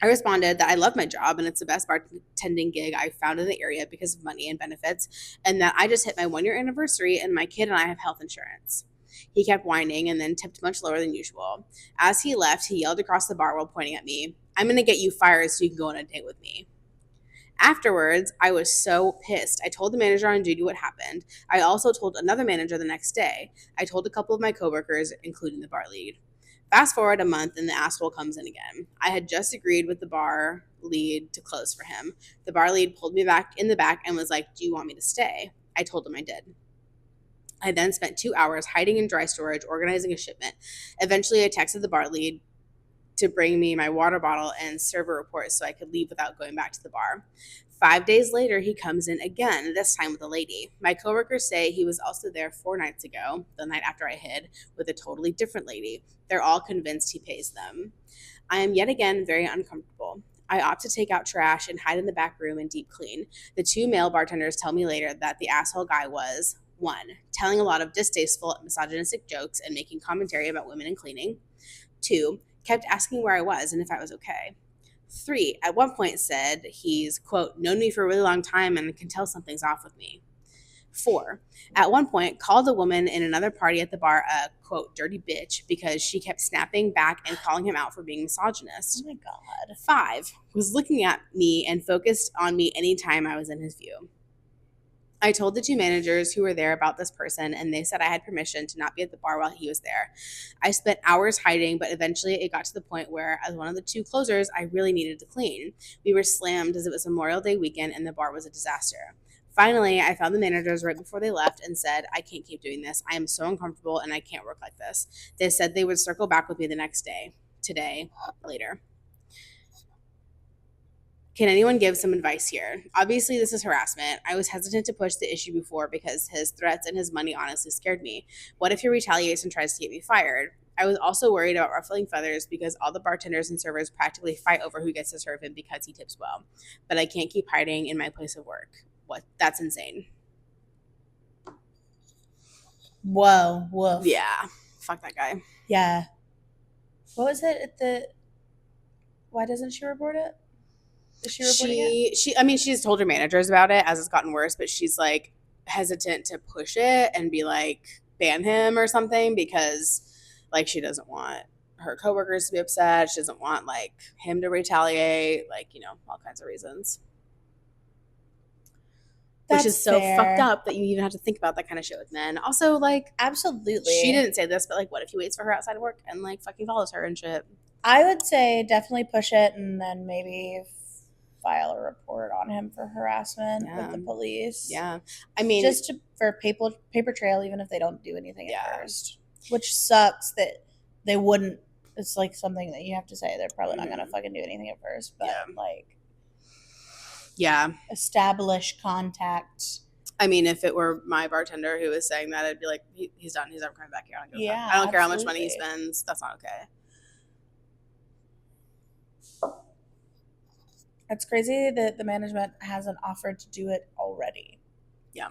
I responded that I love my job and it's the best bartending gig I've found in the area because of money and benefits, and that I just hit my 1 year anniversary and my kid and I have health insurance. He kept whining and then tipped much lower than usual. As he left, he yelled across the bar while pointing at me, I'm going to get you fired so you can go on a date with me. Afterwards, I was so pissed. I told the manager on duty what happened. I also told another manager the next day. I told a couple of my coworkers, including the bar lead. Fast forward a month and the asshole comes in again. I had just agreed with the bar lead to close for him. The bar lead pulled me back in the back and was like, do you want me to stay? I told him I did. I then spent 2 hours hiding in dry storage, organizing a shipment. Eventually, I texted the bar lead to bring me my water bottle and server report so I could leave without going back to the bar. 5 days later, he comes in again, this time with a lady. My coworkers say he was also there 4 nights ago, the night after I hid, with a totally different lady. They're all convinced he pays them. I am yet again very uncomfortable. I opt to take out trash and hide in the back room and deep clean. The 2 male bartenders tell me later that the asshole guy was 1. Telling a lot of distasteful, misogynistic jokes and making commentary about women and cleaning. 2. Kept asking where I was and if I was okay. 3, at one point said he's, quote, known me for a really long time and can tell something's off with me. 4, at one point called a woman in another party at the bar a, quote, dirty bitch because she kept snapping back and calling him out for being misogynist. Oh my God. 5, was looking at me and focused on me anytime I was in his view. I told the 2 managers who were there about this person, and they said I had permission to not be at the bar while he was there. I spent hours hiding, but eventually it got to the point where, as one of the 2 closers, I really needed to clean. We were slammed as it was Memorial Day weekend, and the bar was a disaster. Finally, I found the managers right before they left and said, I can't keep doing this. I am so uncomfortable, and I can't work like this. They said they would circle back with me the next day. Today, later. Can anyone give some advice here? Obviously, this is harassment. I was hesitant to push the issue before because his threats and his money honestly scared me. What if he retaliates and tries to get me fired? I was also worried about ruffling feathers because all the bartenders and servers practically fight over who gets to serve him because he tips well. But I can't keep hiding in my place of work. What? That's insane. Whoa. Woof. Yeah. Fuck that guy. Yeah. What was it? Why doesn't she report it? Is she reporting it? I mean, she's told her managers about it as it's gotten worse, but she's like hesitant to push it and be like ban him or something because like she doesn't want her coworkers to be upset. She doesn't want like him to retaliate, like, you know, all kinds of reasons. Which is so fucked up that you even have to think about that kind of shit with men. Also, like, absolutely. She didn't say this, but like, what if he waits for her outside of work and like fucking follows her and shit? I would say definitely push it and then maybe file a report on him for harassment with the police. Yeah. I mean, just for paper trail, even if they don't do anything at first. Which sucks that they wouldn't. It's like something that you have to say. They're probably not going to fucking do anything at first. But like, establish contact. I mean, if it were my bartender who was saying that, I'd be like, he's done. He's never coming back here. I don't care how much money he spends. That's not okay. It's crazy that the management hasn't offered to do it already. Yeah.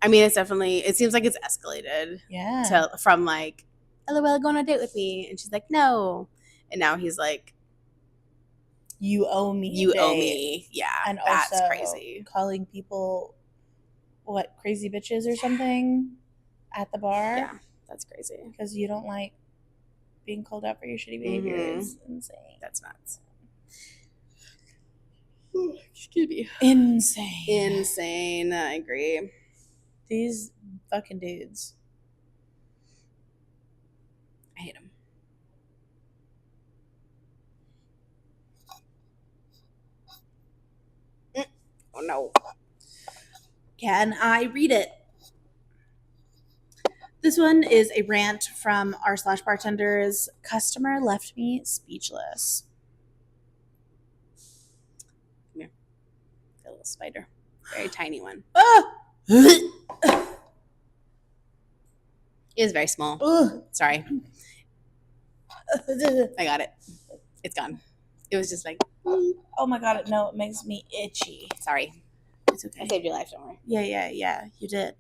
I mean, it seems like it's escalated. Yeah. From like, LOL, go on a date with me. And she's like, no. And now he's like, you owe me. You owe me. Yeah. And that's also crazy. Calling people, what, crazy bitches or something at the bar. Yeah. That's crazy. Because you don't like being called out for your shitty behavior is insane. That's nuts. Excuse me. Insane. I agree. These fucking dudes. I hate them. Oh no. Can I read it? This one is a rant from r/bartenders. Customer left me speechless. Come here. A little spider. Very tiny one. It is very small. Sorry. I got it. It's gone. It was just like, oh my God, no, it makes me itchy. Sorry. It's okay. I saved your life, don't worry. Yeah, you did.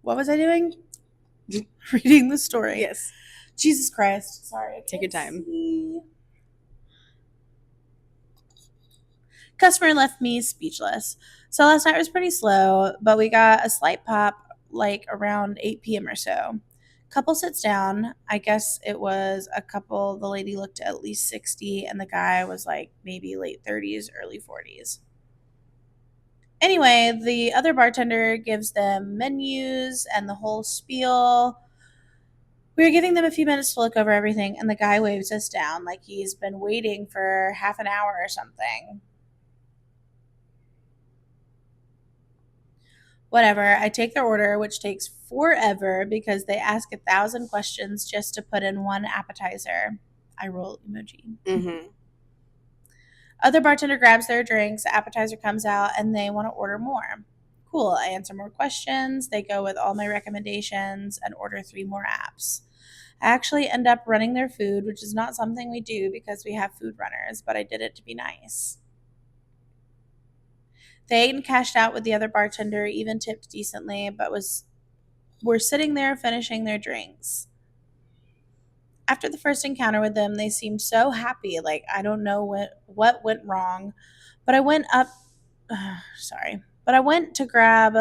What was I doing? Reading the story. Yes. Jesus Christ. Sorry. Take your time. Customer left me speechless. So last night was pretty slow, but we got a slight pop like around 8 p.m. or so. Couple sits down. I guess it was a couple. The lady looked at least 60 and the guy was like maybe late 30s, early 40s. Anyway, the other bartender gives them menus and the whole spiel. We were giving them a few minutes to look over everything, and the guy waves us down like he's been waiting for half an hour or something. Whatever, I take their order, which takes forever because they ask 1,000 questions just to put in one appetizer. I roll emoji. Mm-hmm. Other bartender grabs their drinks, the appetizer comes out, and they want to order more. Cool, I answer more questions. They go with all my recommendations and order 3 more apps. I actually end up running their food, which is not something we do because we have food runners, but I did it to be nice. They cashed out with the other bartender, even tipped decently, but was were sitting there finishing their drinks. After the first encounter with them, they seemed so happy. Like, I don't know what went wrong, but I went up. Sorry. But I went to grab.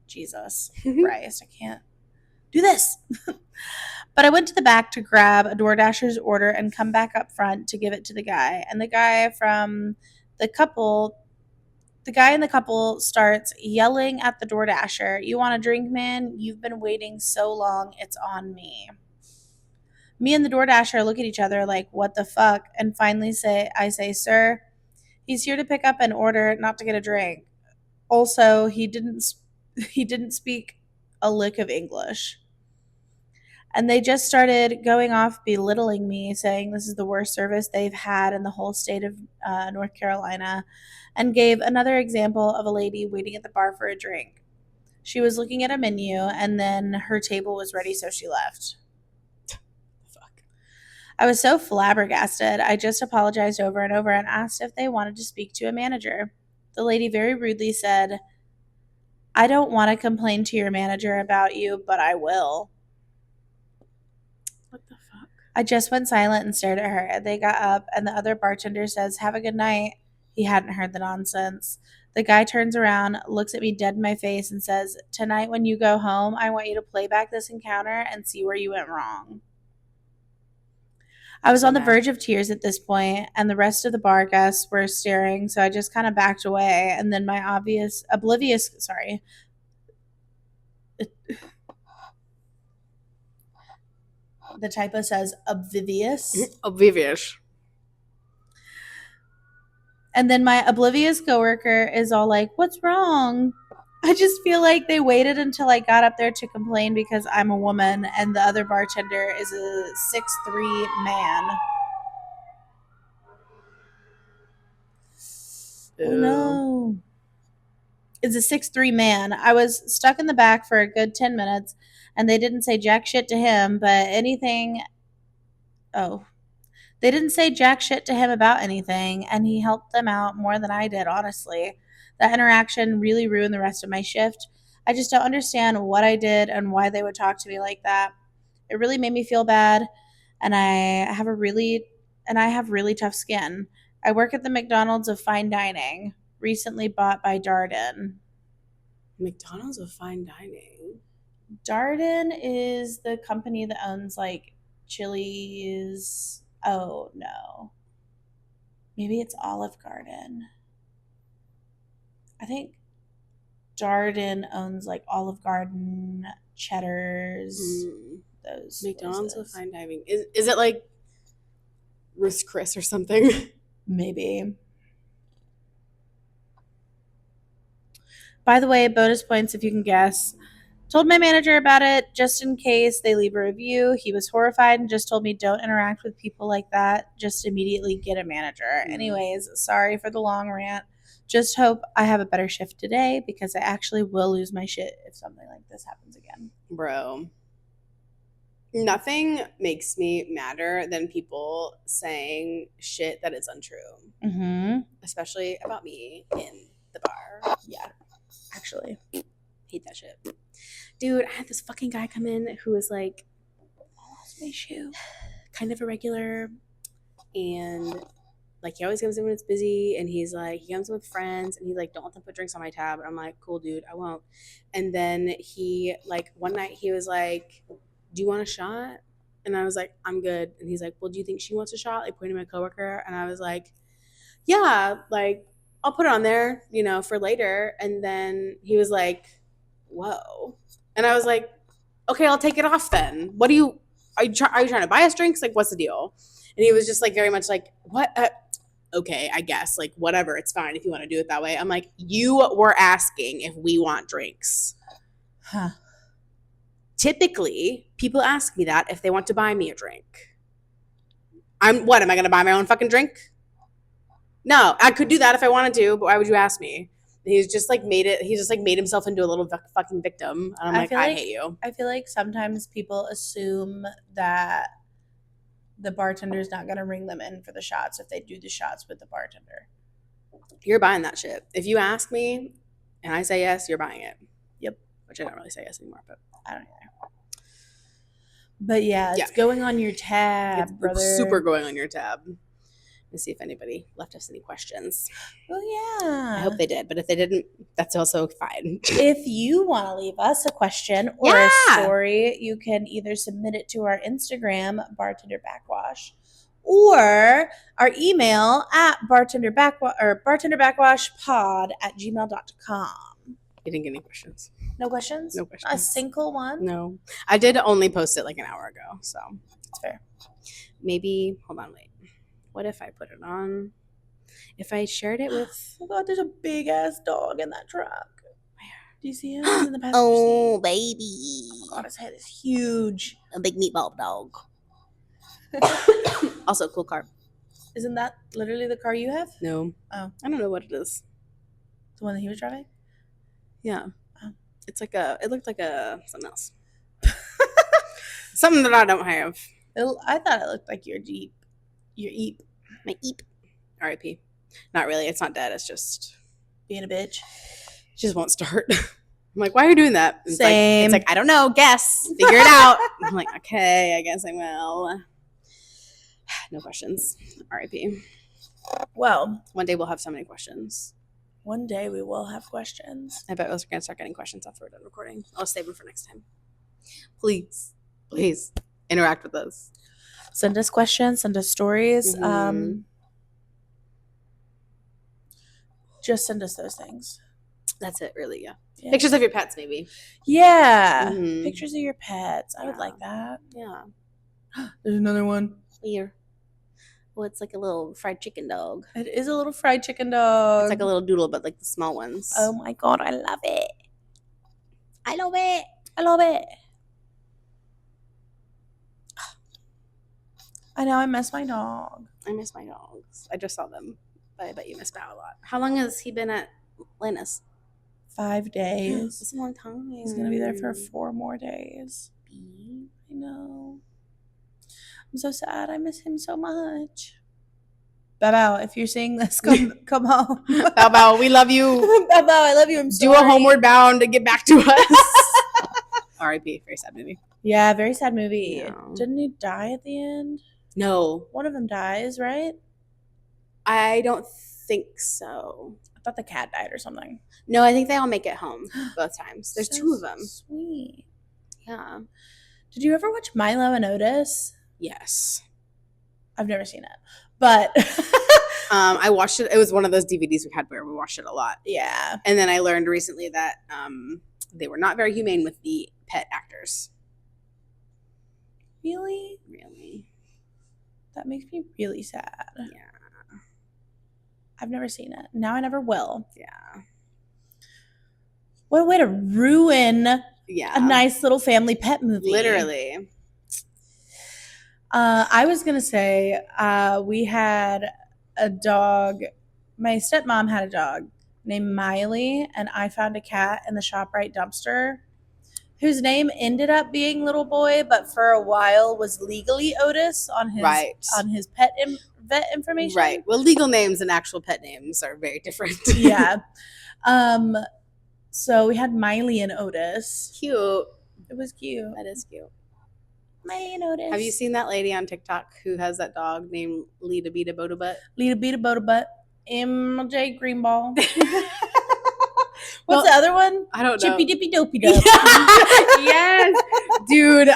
Jesus Christ, I can't do this. But I went to the back to grab a DoorDasher's order and come back up front to give it to the guy. And the guy in the couple starts yelling at the DoorDasher, "You want a drink, man? You've been waiting so long, it's on me." Me and the DoorDasher look at each other like, "What the fuck?" And finally I say, "Sir, he's here to pick up an order, not to get a drink." Also, he didn't speak a lick of English. And they just started going off belittling me, saying this is the worst service they've had in the whole state of North Carolina, and gave another example of a lady waiting at the bar for a drink. She was looking at a menu, and then her table was ready, so she left. Fuck. I was so flabbergasted. I just apologized over and over and asked if they wanted to speak to a manager. The lady very rudely said, "I don't want to complain to your manager about you, but I will." What the fuck? I just went silent and stared at her. They got up, and the other bartender says, "Have a good night." He hadn't heard the nonsense. The guy turns around, looks at me dead in my face, and says, "Tonight when you go home, I want you to play back this encounter and see where you went wrong." I was on the verge of tears at this point, and the rest of the bar guests were staring, so I just kind of backed away, and then my the typo says oblivious. Oblivious. And then my oblivious coworker is all like, "What's wrong?" I just feel like they waited until I got up there to complain because I'm a woman and the other bartender is a 6'3" man. Ew. Oh no. Is a 6'3" man. I was stuck in the back for a good 10 minutes and they didn't say jack shit to him, but anything. Oh. They didn't say jack shit to him about anything, and he helped them out more than I did, honestly. That interaction really ruined the rest of my shift. I just don't understand what I did and why they would talk to me like that. It really made me feel bad, and I have really tough skin. I work at the McDonald's of fine dining, recently bought by Darden. McDonald's of fine dining. Darden is the company that owns like Chili's. Oh no. Maybe it's Olive Garden. I think Darden owns like Olive Garden, Cheddar's, those McDonald's places. of fine dining. Is it like Ruth's Chris or something? Maybe. By the way, bonus points if you can guess. Told my manager about it just in case they leave a review. He was horrified and just told me don't interact with people like that. Just immediately get a manager. Anyways, sorry for the long rant. Just hope I have a better shift today because I actually will lose my shit if something like this happens again. Bro. Nothing makes me madder than people saying shit that is untrue. Mm-hmm. Especially about me in the bar. Yeah, actually. Hate that shit. Dude, I had this fucking guy come in who was like, I lost my shoe. Kind of irregular, and like he always comes in when it's busy, and he's like, he comes in with friends, and he's like, don't let them put drinks on my tab. And I'm like, cool, dude, I won't. And then he like one night he was like, do you want a shot? And I was like, I'm good. And he's like, well, do you think she wants a shot? Like pointing at my coworker, and I was like, yeah, like I'll put it on there, you know, for later. And then he was like, whoa. And I was like, okay, I'll take it off then. What are you trying to buy us drinks? Like, what's the deal? And he was just like very much like, what? Okay, I guess, like, whatever, it's fine if you want to do it that way. I'm like, you were asking if we want drinks. Huh. Typically, people ask me that if they want to buy me a drink. Am I going to buy my own fucking drink? No, I could do that if I wanted to, but why would you ask me? He's just like made himself into a little fucking victim. And I'm like, I hate you. I feel like sometimes people assume that the bartender's not going to ring them in for the shots if they do the shots with the bartender. You're buying that shit. If you ask me and I say yes, you're buying it. which I don't really say yes anymore, but I don't either. But yeah, it's going on your tab, it's brother. super going on your tab. Let's see if anybody left us any questions. Oh yeah. I hope they did, but if they didn't, that's also fine. If you want to leave us a question or a story, you can either submit it to our Instagram, Bartender Backwash, or our email at bartenderbackwashpod@gmail.com. You didn't get any questions. No questions? No questions. A single one? No. I did only post it like an hour ago, so that's fair. Maybe, hold on, wait. What if I put it on? If I shared it with... Oh God, there's a big ass dog in that truck. Where? Do you see him? He's in the passenger seat. Oh, baby. Oh God, his head is huge. A big meatball dog. Also, cool car. Isn't that literally the car you have? No. Oh. I don't know what it is. The one that he was driving? Yeah. Oh. It looked like something else. Something that I don't have. I thought it looked like your Jeep. Your Eep. My Eep. R.I.P. Not really. It's not dead. It's just being a bitch. It just won't start. I'm like, why are you doing that? Same. It's like, I don't know. Guess. Figure it out. I'm like, okay, I guess I will. No questions. R.I.P. Well, one day we'll have so many questions. One day we will have questions. I bet we're going to start getting questions after we're done recording. I'll save them for next time. Please interact with us. Send us questions. Send us stories. Mm-hmm. Just send us those things. That's it, really. Yeah. Pictures of your pets, maybe. Yeah. Mm-hmm. Pictures of your pets. I would like that. Yeah. There's another one. Here. Well, it's like a little fried chicken dog. It is a little fried chicken dog. It's like a little doodle, but like the small ones. Oh my God, I love it. I love it. I love it. I know, I miss my dog. I miss my dogs. I just saw them, but I bet you miss Bow a lot. How long has he been at Lannis? 5 days. It's a long time. He's going to be there for 4 more days. I know. I'm so sad. I miss him so much. Bow, if you're seeing this, come home. Bow, we love you. Bow, I love you. I'm sorry. Do a homeward bound to get back to us. R.I.P. Very sad movie. Yeah, very sad movie. No. Didn't he die at the end? No. One of them dies, right? I don't think so. I thought the cat died or something. No, I think they all make it home both times. There's so 2 of them. Sweet. Yeah. Did you ever watch Milo and Otis? Yes. I've never seen it, but I watched it. It was one of those DVDs we had where we watched it a lot. Yeah. And then I learned recently that they were not very humane with the pet actors. Really? Really? That makes me really sad. Yeah. I've never seen it. Now I never will. Yeah. What a way to ruin a nice little family pet movie. Literally. I was going to say we had a dog. My stepmom had a dog named Miley, and I found a cat in the ShopRite dumpster whose name ended up being Little Boy, but for a while was legally Otis on his vet information. Right. Well, legal names and actual pet names are very different. Yeah. So we had Miley and Otis. Cute. It was cute. That is cute. Miley and Otis. Have you seen that lady on TikTok who has that dog named Lita Beta Boda Butt? Lita Beta Boda Butt. MJ Greenball. What's the other one? I don't know. Chippy Dippy Dopey Dup. Yes. Dude,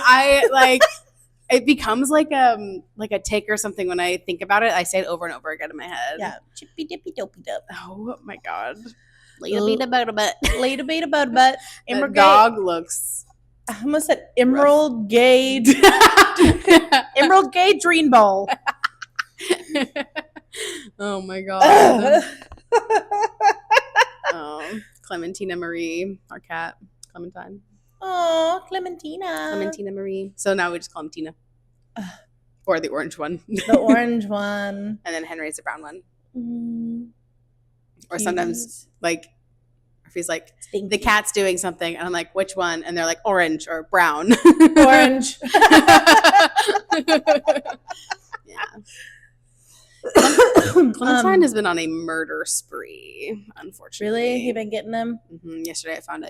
it becomes like a tick or something when I think about it. I say it over and over again in my head. Yeah. Chippy Dippy Dopey Dup. Oh my God. Lita Beta Boda Butt. Lita Beta Boda Butt. The dog looks... I almost said Emerald Gay. Emerald Gay Dream Ball. Oh my God. Oh, Clementina Marie, our cat, Clementine. Oh, Clementina. Clementina Marie. So now we just call him Tina. Or the orange one. The orange one. And then Henry's the brown one. Mm. Or sometimes, like, if he's like, the cat's doing something, and I'm like, which one? And they're like, orange or brown. Orange. Yeah. Clementine has been on a murder spree, unfortunately. Really? You've been getting them? Mm-hmm. Yesterday I found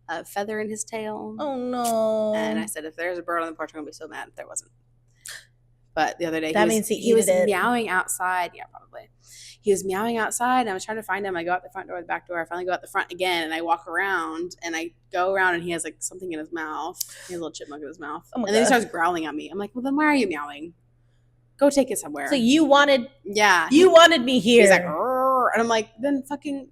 a feather in his tail. Oh no. And I said, if there's a bird on the porch, I'm going to be so mad if there wasn't. But the other day, That means he was it. meowing outside. Yeah, probably. He was meowing outside, and I was trying to find him. I go out the front door, the back door. I finally go out the front again, and I walk around, and I go around, and he has like something in his mouth. He has a little chipmunk in his mouth. Oh my and then he God. starts growling at me. I'm like, well, then why are you meowing? Go take it somewhere. So you wanted me here. He's like, "Rrr," and I'm like, then fucking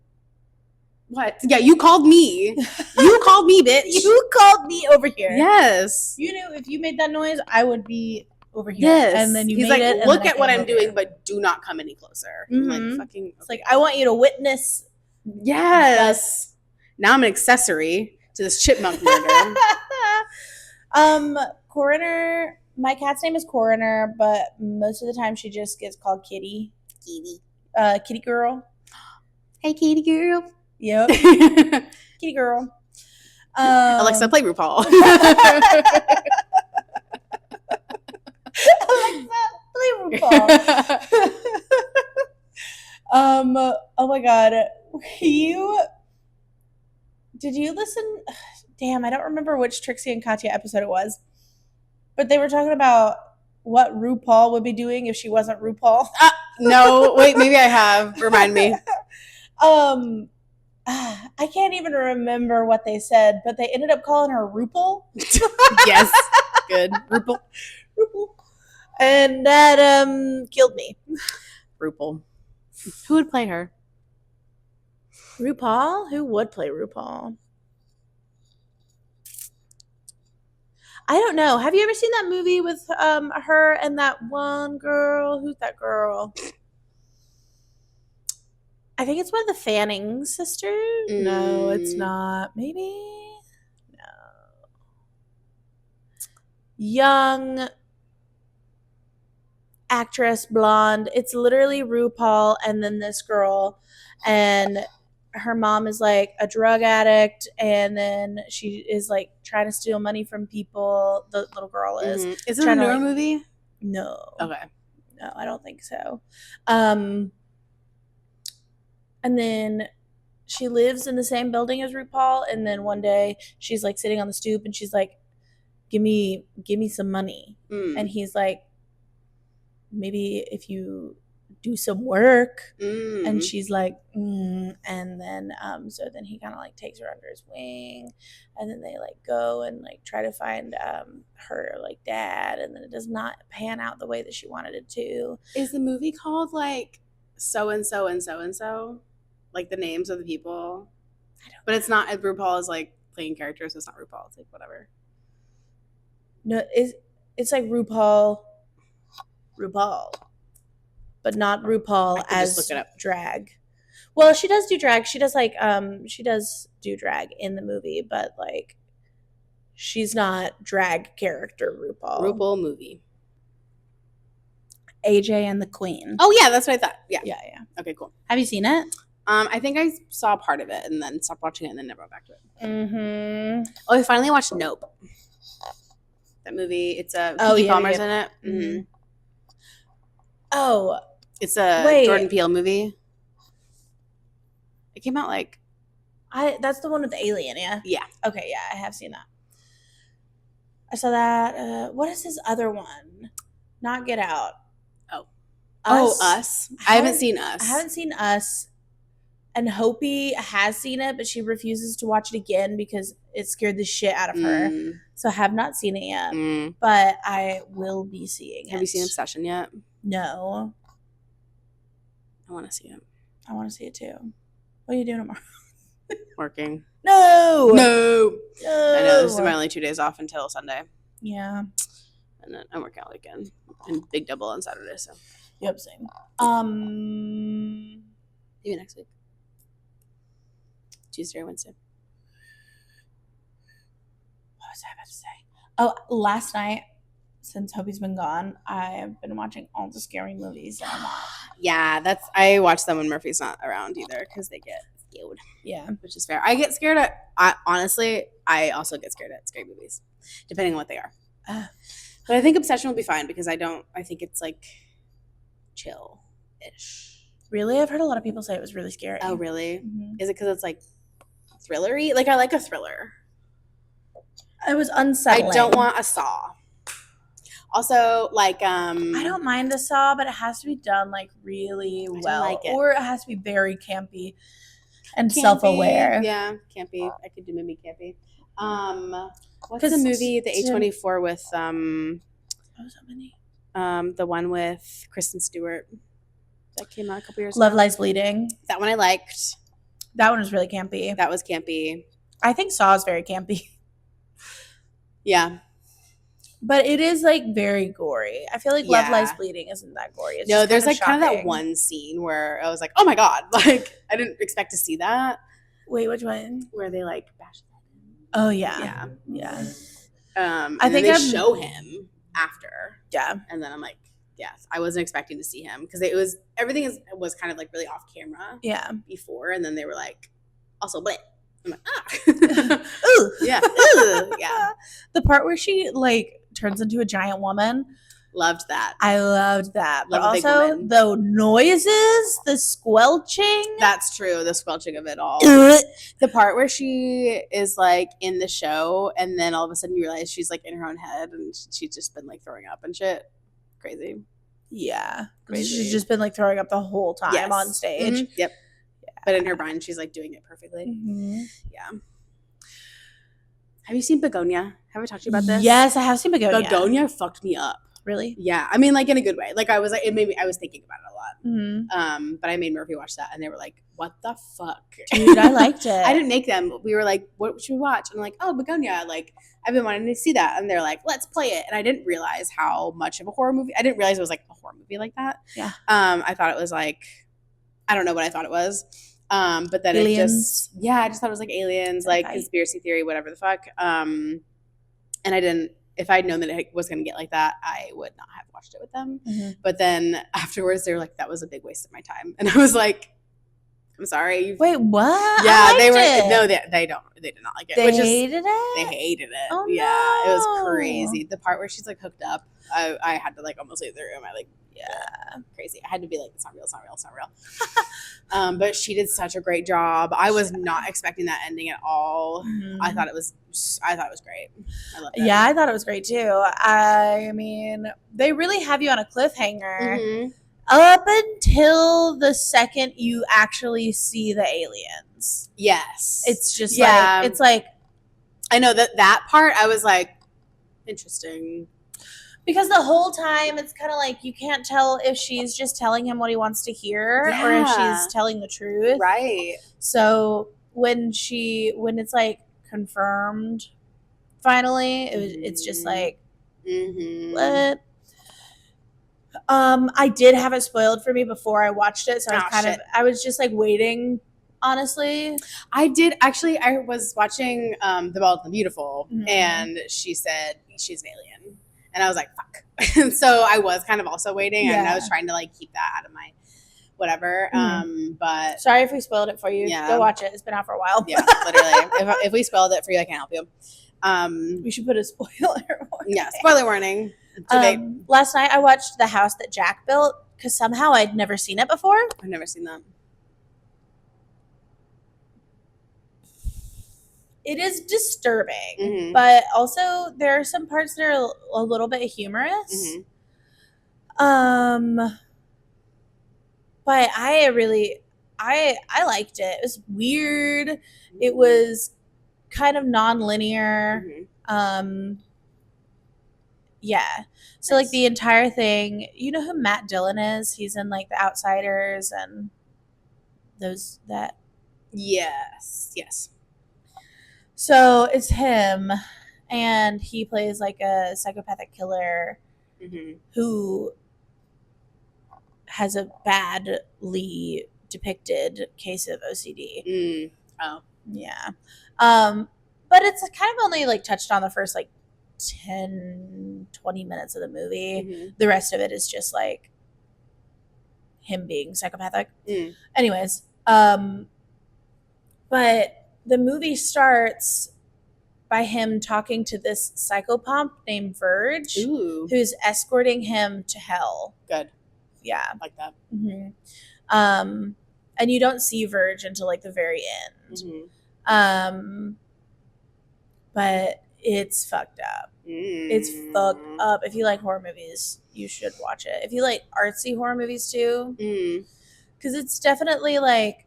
what? Yeah, you called me. You called me, bitch. You called me over here. Yes. You knew if you made that noise, I would be over here. Yes. And then he's made like, it. look at what I'm doing, but do not come any closer. Mm-hmm. I'm like, fucking. Okay. It's like, I want you to witness. Yes. Now I'm an accessory to this chipmunk murder. Coroner. My cat's name is Coroner, but most of the time she just gets called Kitty. Kitty girl. Hey, kitty girl. Yep. Kitty girl. Alexa, play RuPaul. Alexa, play RuPaul. Oh my God. Did you listen? Damn, I don't remember which Trixie and Katya episode it was. But they were talking about what RuPaul would be doing if she wasn't RuPaul. No, wait, maybe I have. Remind me. I can't even remember what they said, but they ended up calling her Rupaul. Yes, good. Rupaul. And that killed me. Rupaul. Who would play her? RuPaul? Who would play RuPaul? I don't know. Have you ever seen that movie with her and that one girl? Who's that girl? I think it's one of the Fanning sisters. No, it's not. Maybe? No. Young actress, blonde. It's literally RuPaul and then this girl. And her mom is like a drug addict, and then she is like trying to steal money from people. The little girl is. Mm-hmm. Is it a newer movie? No. Okay. No, I don't think so. And then she lives in the same building as RuPaul, and then one day she's like sitting on the stoop and she's like, give me some money. And he's like, maybe if you do some work. And she's like, and then so then he kind of like takes her under his wing, and then they like go and like try to find her like dad, and then it does not pan out the way that she wanted it to. Is the movie called like so and so and so and so, like the names of the people? I don't. But it's not. RuPaul is like playing characters. So it's not RuPaul. It's like whatever. No, it's like RuPaul, but not RuPaul as drag. Well, she does do drag. She does like she does do drag in the movie, but like she's not drag character RuPaul. RuPaul movie. AJ and the Queen. Oh yeah, that's what I thought. Yeah. Okay, cool. Have you seen it? I think I saw part of it and then stopped watching it and then never went back to it. Mm-hmm. Oh, I finally watched Nope. That movie. It's a Keke Palmer's in it. Mm-hmm. Oh, it's a Jordan Peele movie. It came out like that's the one with the alien, yeah? Yeah. Okay, yeah, I have seen that. I saw that. What is his other one? Not Get Out. Us. I haven't seen Us. I haven't seen Us. And Hopi has seen it, but she refuses to watch it again because it scared the shit out of her. So I have not seen it yet. But I will be seeing it. Have you seen Obsession yet? No. I want to see it. I want to see it too. What are you doing tomorrow? Working. No. I know. This is my only 2 days off until Sunday. Yeah. And then I'm working all weekend. And big double on Saturday, so. Yep, same. Maybe next week. Tuesday or Wednesday. What was I about to say? Oh, last night, since Hopi's been gone, I have been watching all the scary movies that I'm on. Yeah, I watch them when Murphy's not around either because they get scared. Yeah. Which is fair. I get scared honestly, I also get scared at scary movies, depending on what they are. But I think Obsession will be fine because I think it's like chill-ish. Really? I've heard a lot of people say it was really scary. Oh, really? Mm-hmm. Is it because it's like thrillery? Like I like a thriller. It was I unsettling. don't want a Saw. Also, like, I don't mind a Saw, but it has to be done like really well, like it. or it has to be very campy and Campy, self-aware. yeah, campy. I could do maybe campy. What's 'Cause the movie, the A24 with Oh, so many. the one with Kristen Stewart that came out a couple years Love ago? Lies Bleeding. That one I liked. That one was really campy. That was campy. I think Saw is very campy. Yeah. But it is like very gory. I feel like Love Lies Yeah. Bleeding isn't that gory. It's No, just there's like kind of that shocking. one scene where I was like, oh my God, like I didn't expect to see that. Wait, which one? Where they like bash Oh yeah. Yeah. Yeah. I think they show him after. Yeah. And then I'm like, yes, I wasn't expecting to see him because it was everything was kind of like really off camera. Yeah. Before, and then they were like, also, but I'm like, Ooh. Yeah. Ooh. Yeah. The part where she like turns into a giant woman. Loved that. I loved that. Love but also the noises, the squelching. That's true. The squelching of it all. The part where she is like in the show and then all of a sudden you realize she's like in her own head and she's just been like throwing up and shit. Crazy. Yeah. Crazy. She's just been like throwing up the whole time on stage. Mm-hmm. Yep. Yeah. But in her mind, she's like doing it perfectly. Mm-hmm. Yeah. Have you seen Begonia? Have I talked to you about this? Yes, I have seen Begonia. Begonia fucked me up. Really? Yeah. I mean, like in a good way. Like I was like, it made me, I was thinking about it a lot. Mm-hmm. But I made Murphy watch that and they were like, what the fuck? Dude, I liked it. I didn't make them. We were like, what should we watch? And I'm like, oh, Begonia. Like, I've been wanting to see that. And they're like, let's play it. And I didn't realize how much of a horror movie. I didn't realize it was like a horror movie like that. Yeah. I thought it was like, I don't know what I thought it was. But then aliens. I just thought it was like aliens, like conspiracy theory, whatever the fuck. And I didn't, if I'd known that it was going to get like that, I would not have watched it with them. Mm-hmm. But then afterwards, they were like, that was a big waste of my time. And I was like, I'm sorry. Wait, what? Yeah, they were. It. No, they don't. They did not like it. They hated it. They hated it. Oh, yeah, no. It was crazy. The part where she's like hooked up, I had to like almost leave the room. I like, yeah, crazy. I had to be like, it's not real. It's not real. It's not real. But she did such a great job. I was not expecting that ending at all. Mm-hmm. I thought it was great. I loved it. Yeah, I thought it was great too. I mean, they really have you on a cliffhanger. Mm-hmm. Up until the second you actually see the aliens. Yes. It's just like, it's like. I know that part, I was like, interesting. Because the whole time, it's kind of like you can't tell if she's just telling him what he wants to hear or if she's telling the truth. Right. So when it's like confirmed, finally, it's just like, what? I did have it spoiled for me before I watched it, so I was just like waiting. Honestly, I did actually. I was watching The Bald and the Beautiful, and she said she's an alien, and I was like, "Fuck!" So I was kind of also waiting, and I was trying to like keep that out of my whatever. But sorry if we spoiled it for you. Yeah. Go watch it. It's been out for a while. Yeah, literally. if we spoiled it for you, I can't help you. We should put a spoiler warning. Yeah, spoiler warning. Last night I watched The House That Jack Built because somehow I'd never seen it before. I've never seen that. It is disturbing, but also there are some parts that are a little bit humorous. But I liked it. It was weird. It was kind of non-linear. Yeah. So like the entire thing, you know who Matt Dillon is? He's in like The Outsiders and that. Yes. So it's him, and he plays like a psychopathic killer who has a badly depicted case of OCD. Oh. Yeah. But it's kind of only like touched on the first like 10, 20 minutes of the movie. The rest of it is just like him being psychopathic. Anyways, but the movie starts by him talking to this psychopomp named Verge, who's escorting him to hell. Good. Yeah. I like that. And you don't see Verge until like the very end. But It's fucked up. It's fucked up. If you like horror movies, you should watch it. If you like artsy horror movies too, because it's definitely like,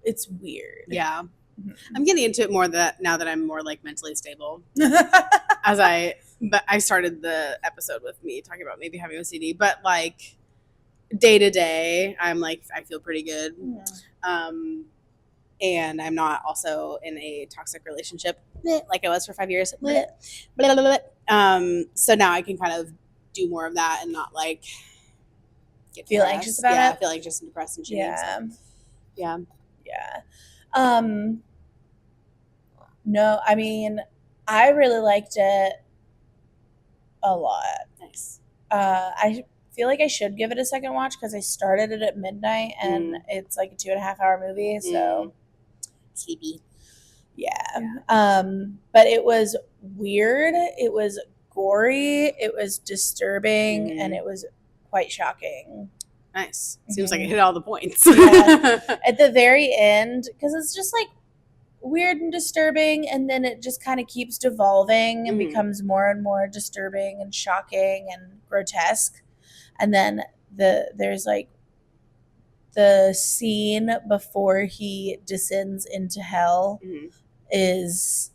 it's weird. Yeah. Mhm. I'm getting into it more now that I'm more like mentally stable. But I started the episode with me talking about maybe having OCD, but like day to day, I'm like, I feel pretty good. Yeah. And I'm not also in a toxic relationship like I was for 5 years. Blech. So now I can kind of do more of that and not like get Feel depressed. anxious about yeah, it? I feel anxious and depressed and shitty. Yeah. And stuff. Yeah. Yeah. No, I mean, I really liked it a lot. Nice. I feel like I should give it a second watch because I started it at midnight and it's like a 2.5 hour movie, so sleepy. Yeah. But it was weird. It was gory. It was disturbing, and it was quite shocking. Nice. Seems like it hit all the points. Yeah. At the very end, because it's just like weird and disturbing, and then it just kind of keeps devolving and becomes more and more disturbing and shocking and grotesque. And then there's like the scene before he descends into hell is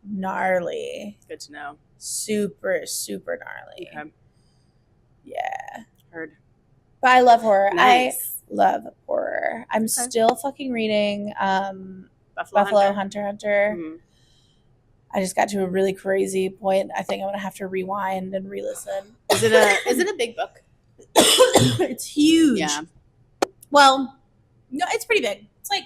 gnarly. Good to know. Super, super gnarly. Okay. Yeah. Heard. But I love horror. Nice. I love horror. I'm still fucking reading Buffalo Hunter. I just got to a really crazy point. I think I'm gonna have to rewind and re-listen. Is it a big book? It's huge. Yeah. Well, no, it's pretty big. It's like,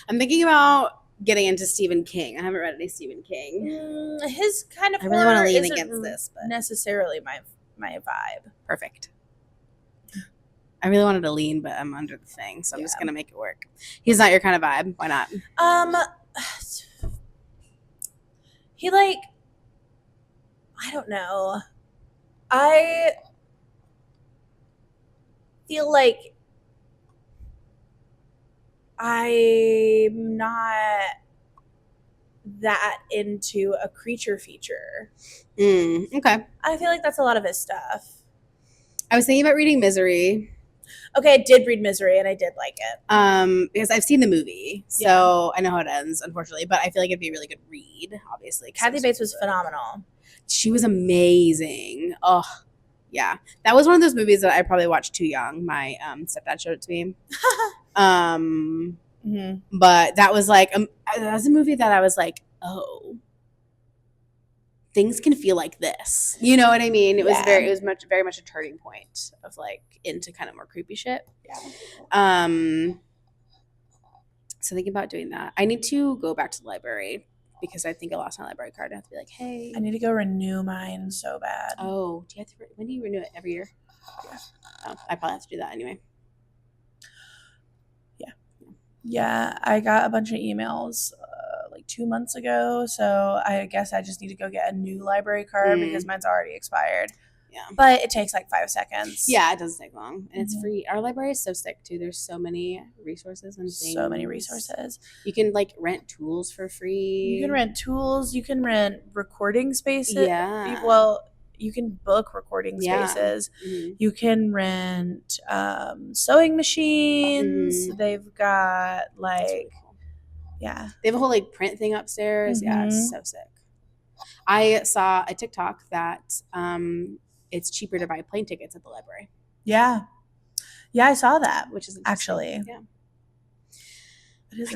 I'm thinking about getting into Stephen King. I haven't read any Stephen King. His kind of I really want to lean isn't against this, but necessarily my vibe. Perfect. I really wanted to lean, but I'm under the thing, so I'm just gonna make it work. He's not your kind of vibe. Why not? He like, I don't know. I feel like I'm not that into a creature feature. Okay. I feel like that's a lot of his stuff. I was thinking about reading Misery. Okay, I did read Misery and I did like it. Because I've seen the movie, so I know how it ends, unfortunately. But I feel like it'd be a really good read, obviously. Kathy Bates was phenomenal. She was amazing. Oh, yeah. That was one of those movies that I probably watched too young. My stepdad showed it to me. But that was like, that was a movie that I was like, oh, things can feel like this. You know what I mean? It was very much a turning point of like into kind of more creepy shit. Yeah. So thinking about doing that. I need to go back to the library because I think I lost my library card. I have to be like, hey. I need to go renew mine so bad. Oh, do you have to? When do you renew it? Every year? Yeah. Oh, I probably have to do that anyway. Yeah, I got a bunch of emails like 2 months ago, so I guess I just need to go get a new library card because mine's already expired. Yeah. But it takes like 5 seconds. Yeah, it doesn't take long. And it's free. Our library is so sick too. There's so many resources and things. So many resources. You can like rent tools for free. You can rent tools. You can rent recording spaces. Yeah. Well, you can book recording spaces. You can rent sewing machines. They've got like, they have a whole like print thing upstairs. Yeah, it's so sick. I saw a TikTok that it's cheaper to buy plane tickets at the library. Yeah, I saw that, which is actually. Yeah.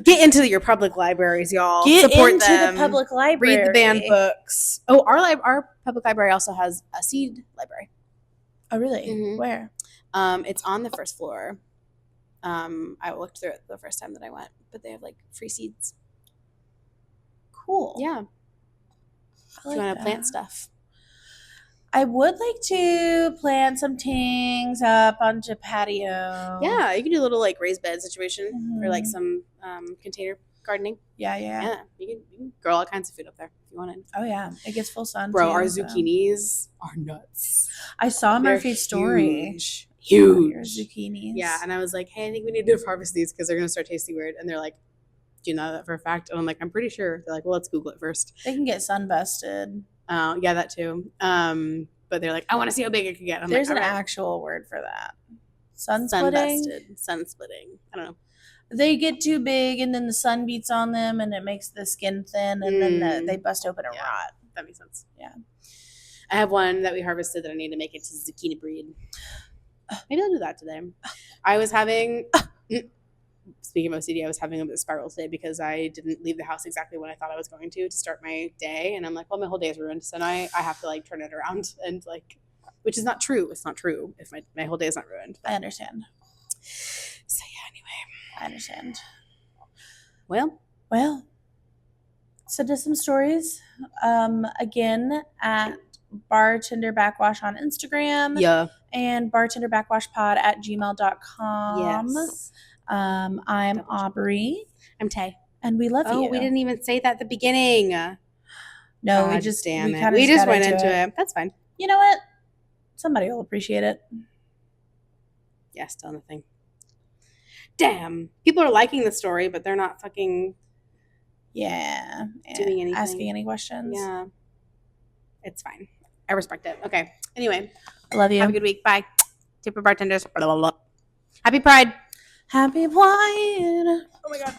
Get into your public libraries, y'all. Support into them. The public library. Read the banned books. Oh, our public library also has a seed library. Oh, really? Where? It's on the first floor. I looked through it the first time that I went, but they have like free seeds. Cool. Yeah. If you want to plant stuff. I would like to plant some things up on the patio. Yeah, you can do a little like raised bed situation or like some container gardening. Yeah. You can grow all kinds of food up there if you wanted. Oh yeah, it gets full sun. Bro, our zucchinis are nuts. I saw Murphy's story. Huge zucchinis. Yeah, and I was like, hey, I think we need to harvest these because they're gonna start tasting weird. And they're like, Do you know that for a fact? And I'm like, I'm pretty sure. They're like, well, let's Google it first. They can get sunbusted. Yeah, that too. But they're like, I want to see how big it can get. I'm There's like, an okay. actual word for that. Sun splitting. Sun splitting. I don't know. They get too big, and then the sun beats on them, and it makes the skin thin, and then they bust open and rot. That makes sense. Yeah. I have one that we harvested that I need to make it to zucchini breed. Maybe I'll do that today. I was having, speaking of OCD, I was having a bit of spiral today because I didn't leave the house exactly when I thought I was going to start my day. And I'm like, well, my whole day is ruined. So now I have to like turn it around and like, which is not true. It's not true if my whole day is not ruined. I understand. So yeah, anyway. I understand. Well, send us some stories. Again, at Bartender Backwash on Instagram. Yeah. And bartenderbackwashpod@gmail.com. Yes. I'm Aubrey. I'm Tay. And we love you. Oh, we didn't even say that at the beginning. No, God, we just damn it. We just went into it. That's fine. You know what? Somebody will appreciate it. Yeah, still nothing. Damn. People are liking the story, but they're not fucking doing anything. Asking any questions. Yeah. It's fine. I respect it. Okay. Anyway. I love you. Have a good week. Bye. Tipper bartenders. Blah, blah, blah. Happy Pride. Happy Pride. Oh my God.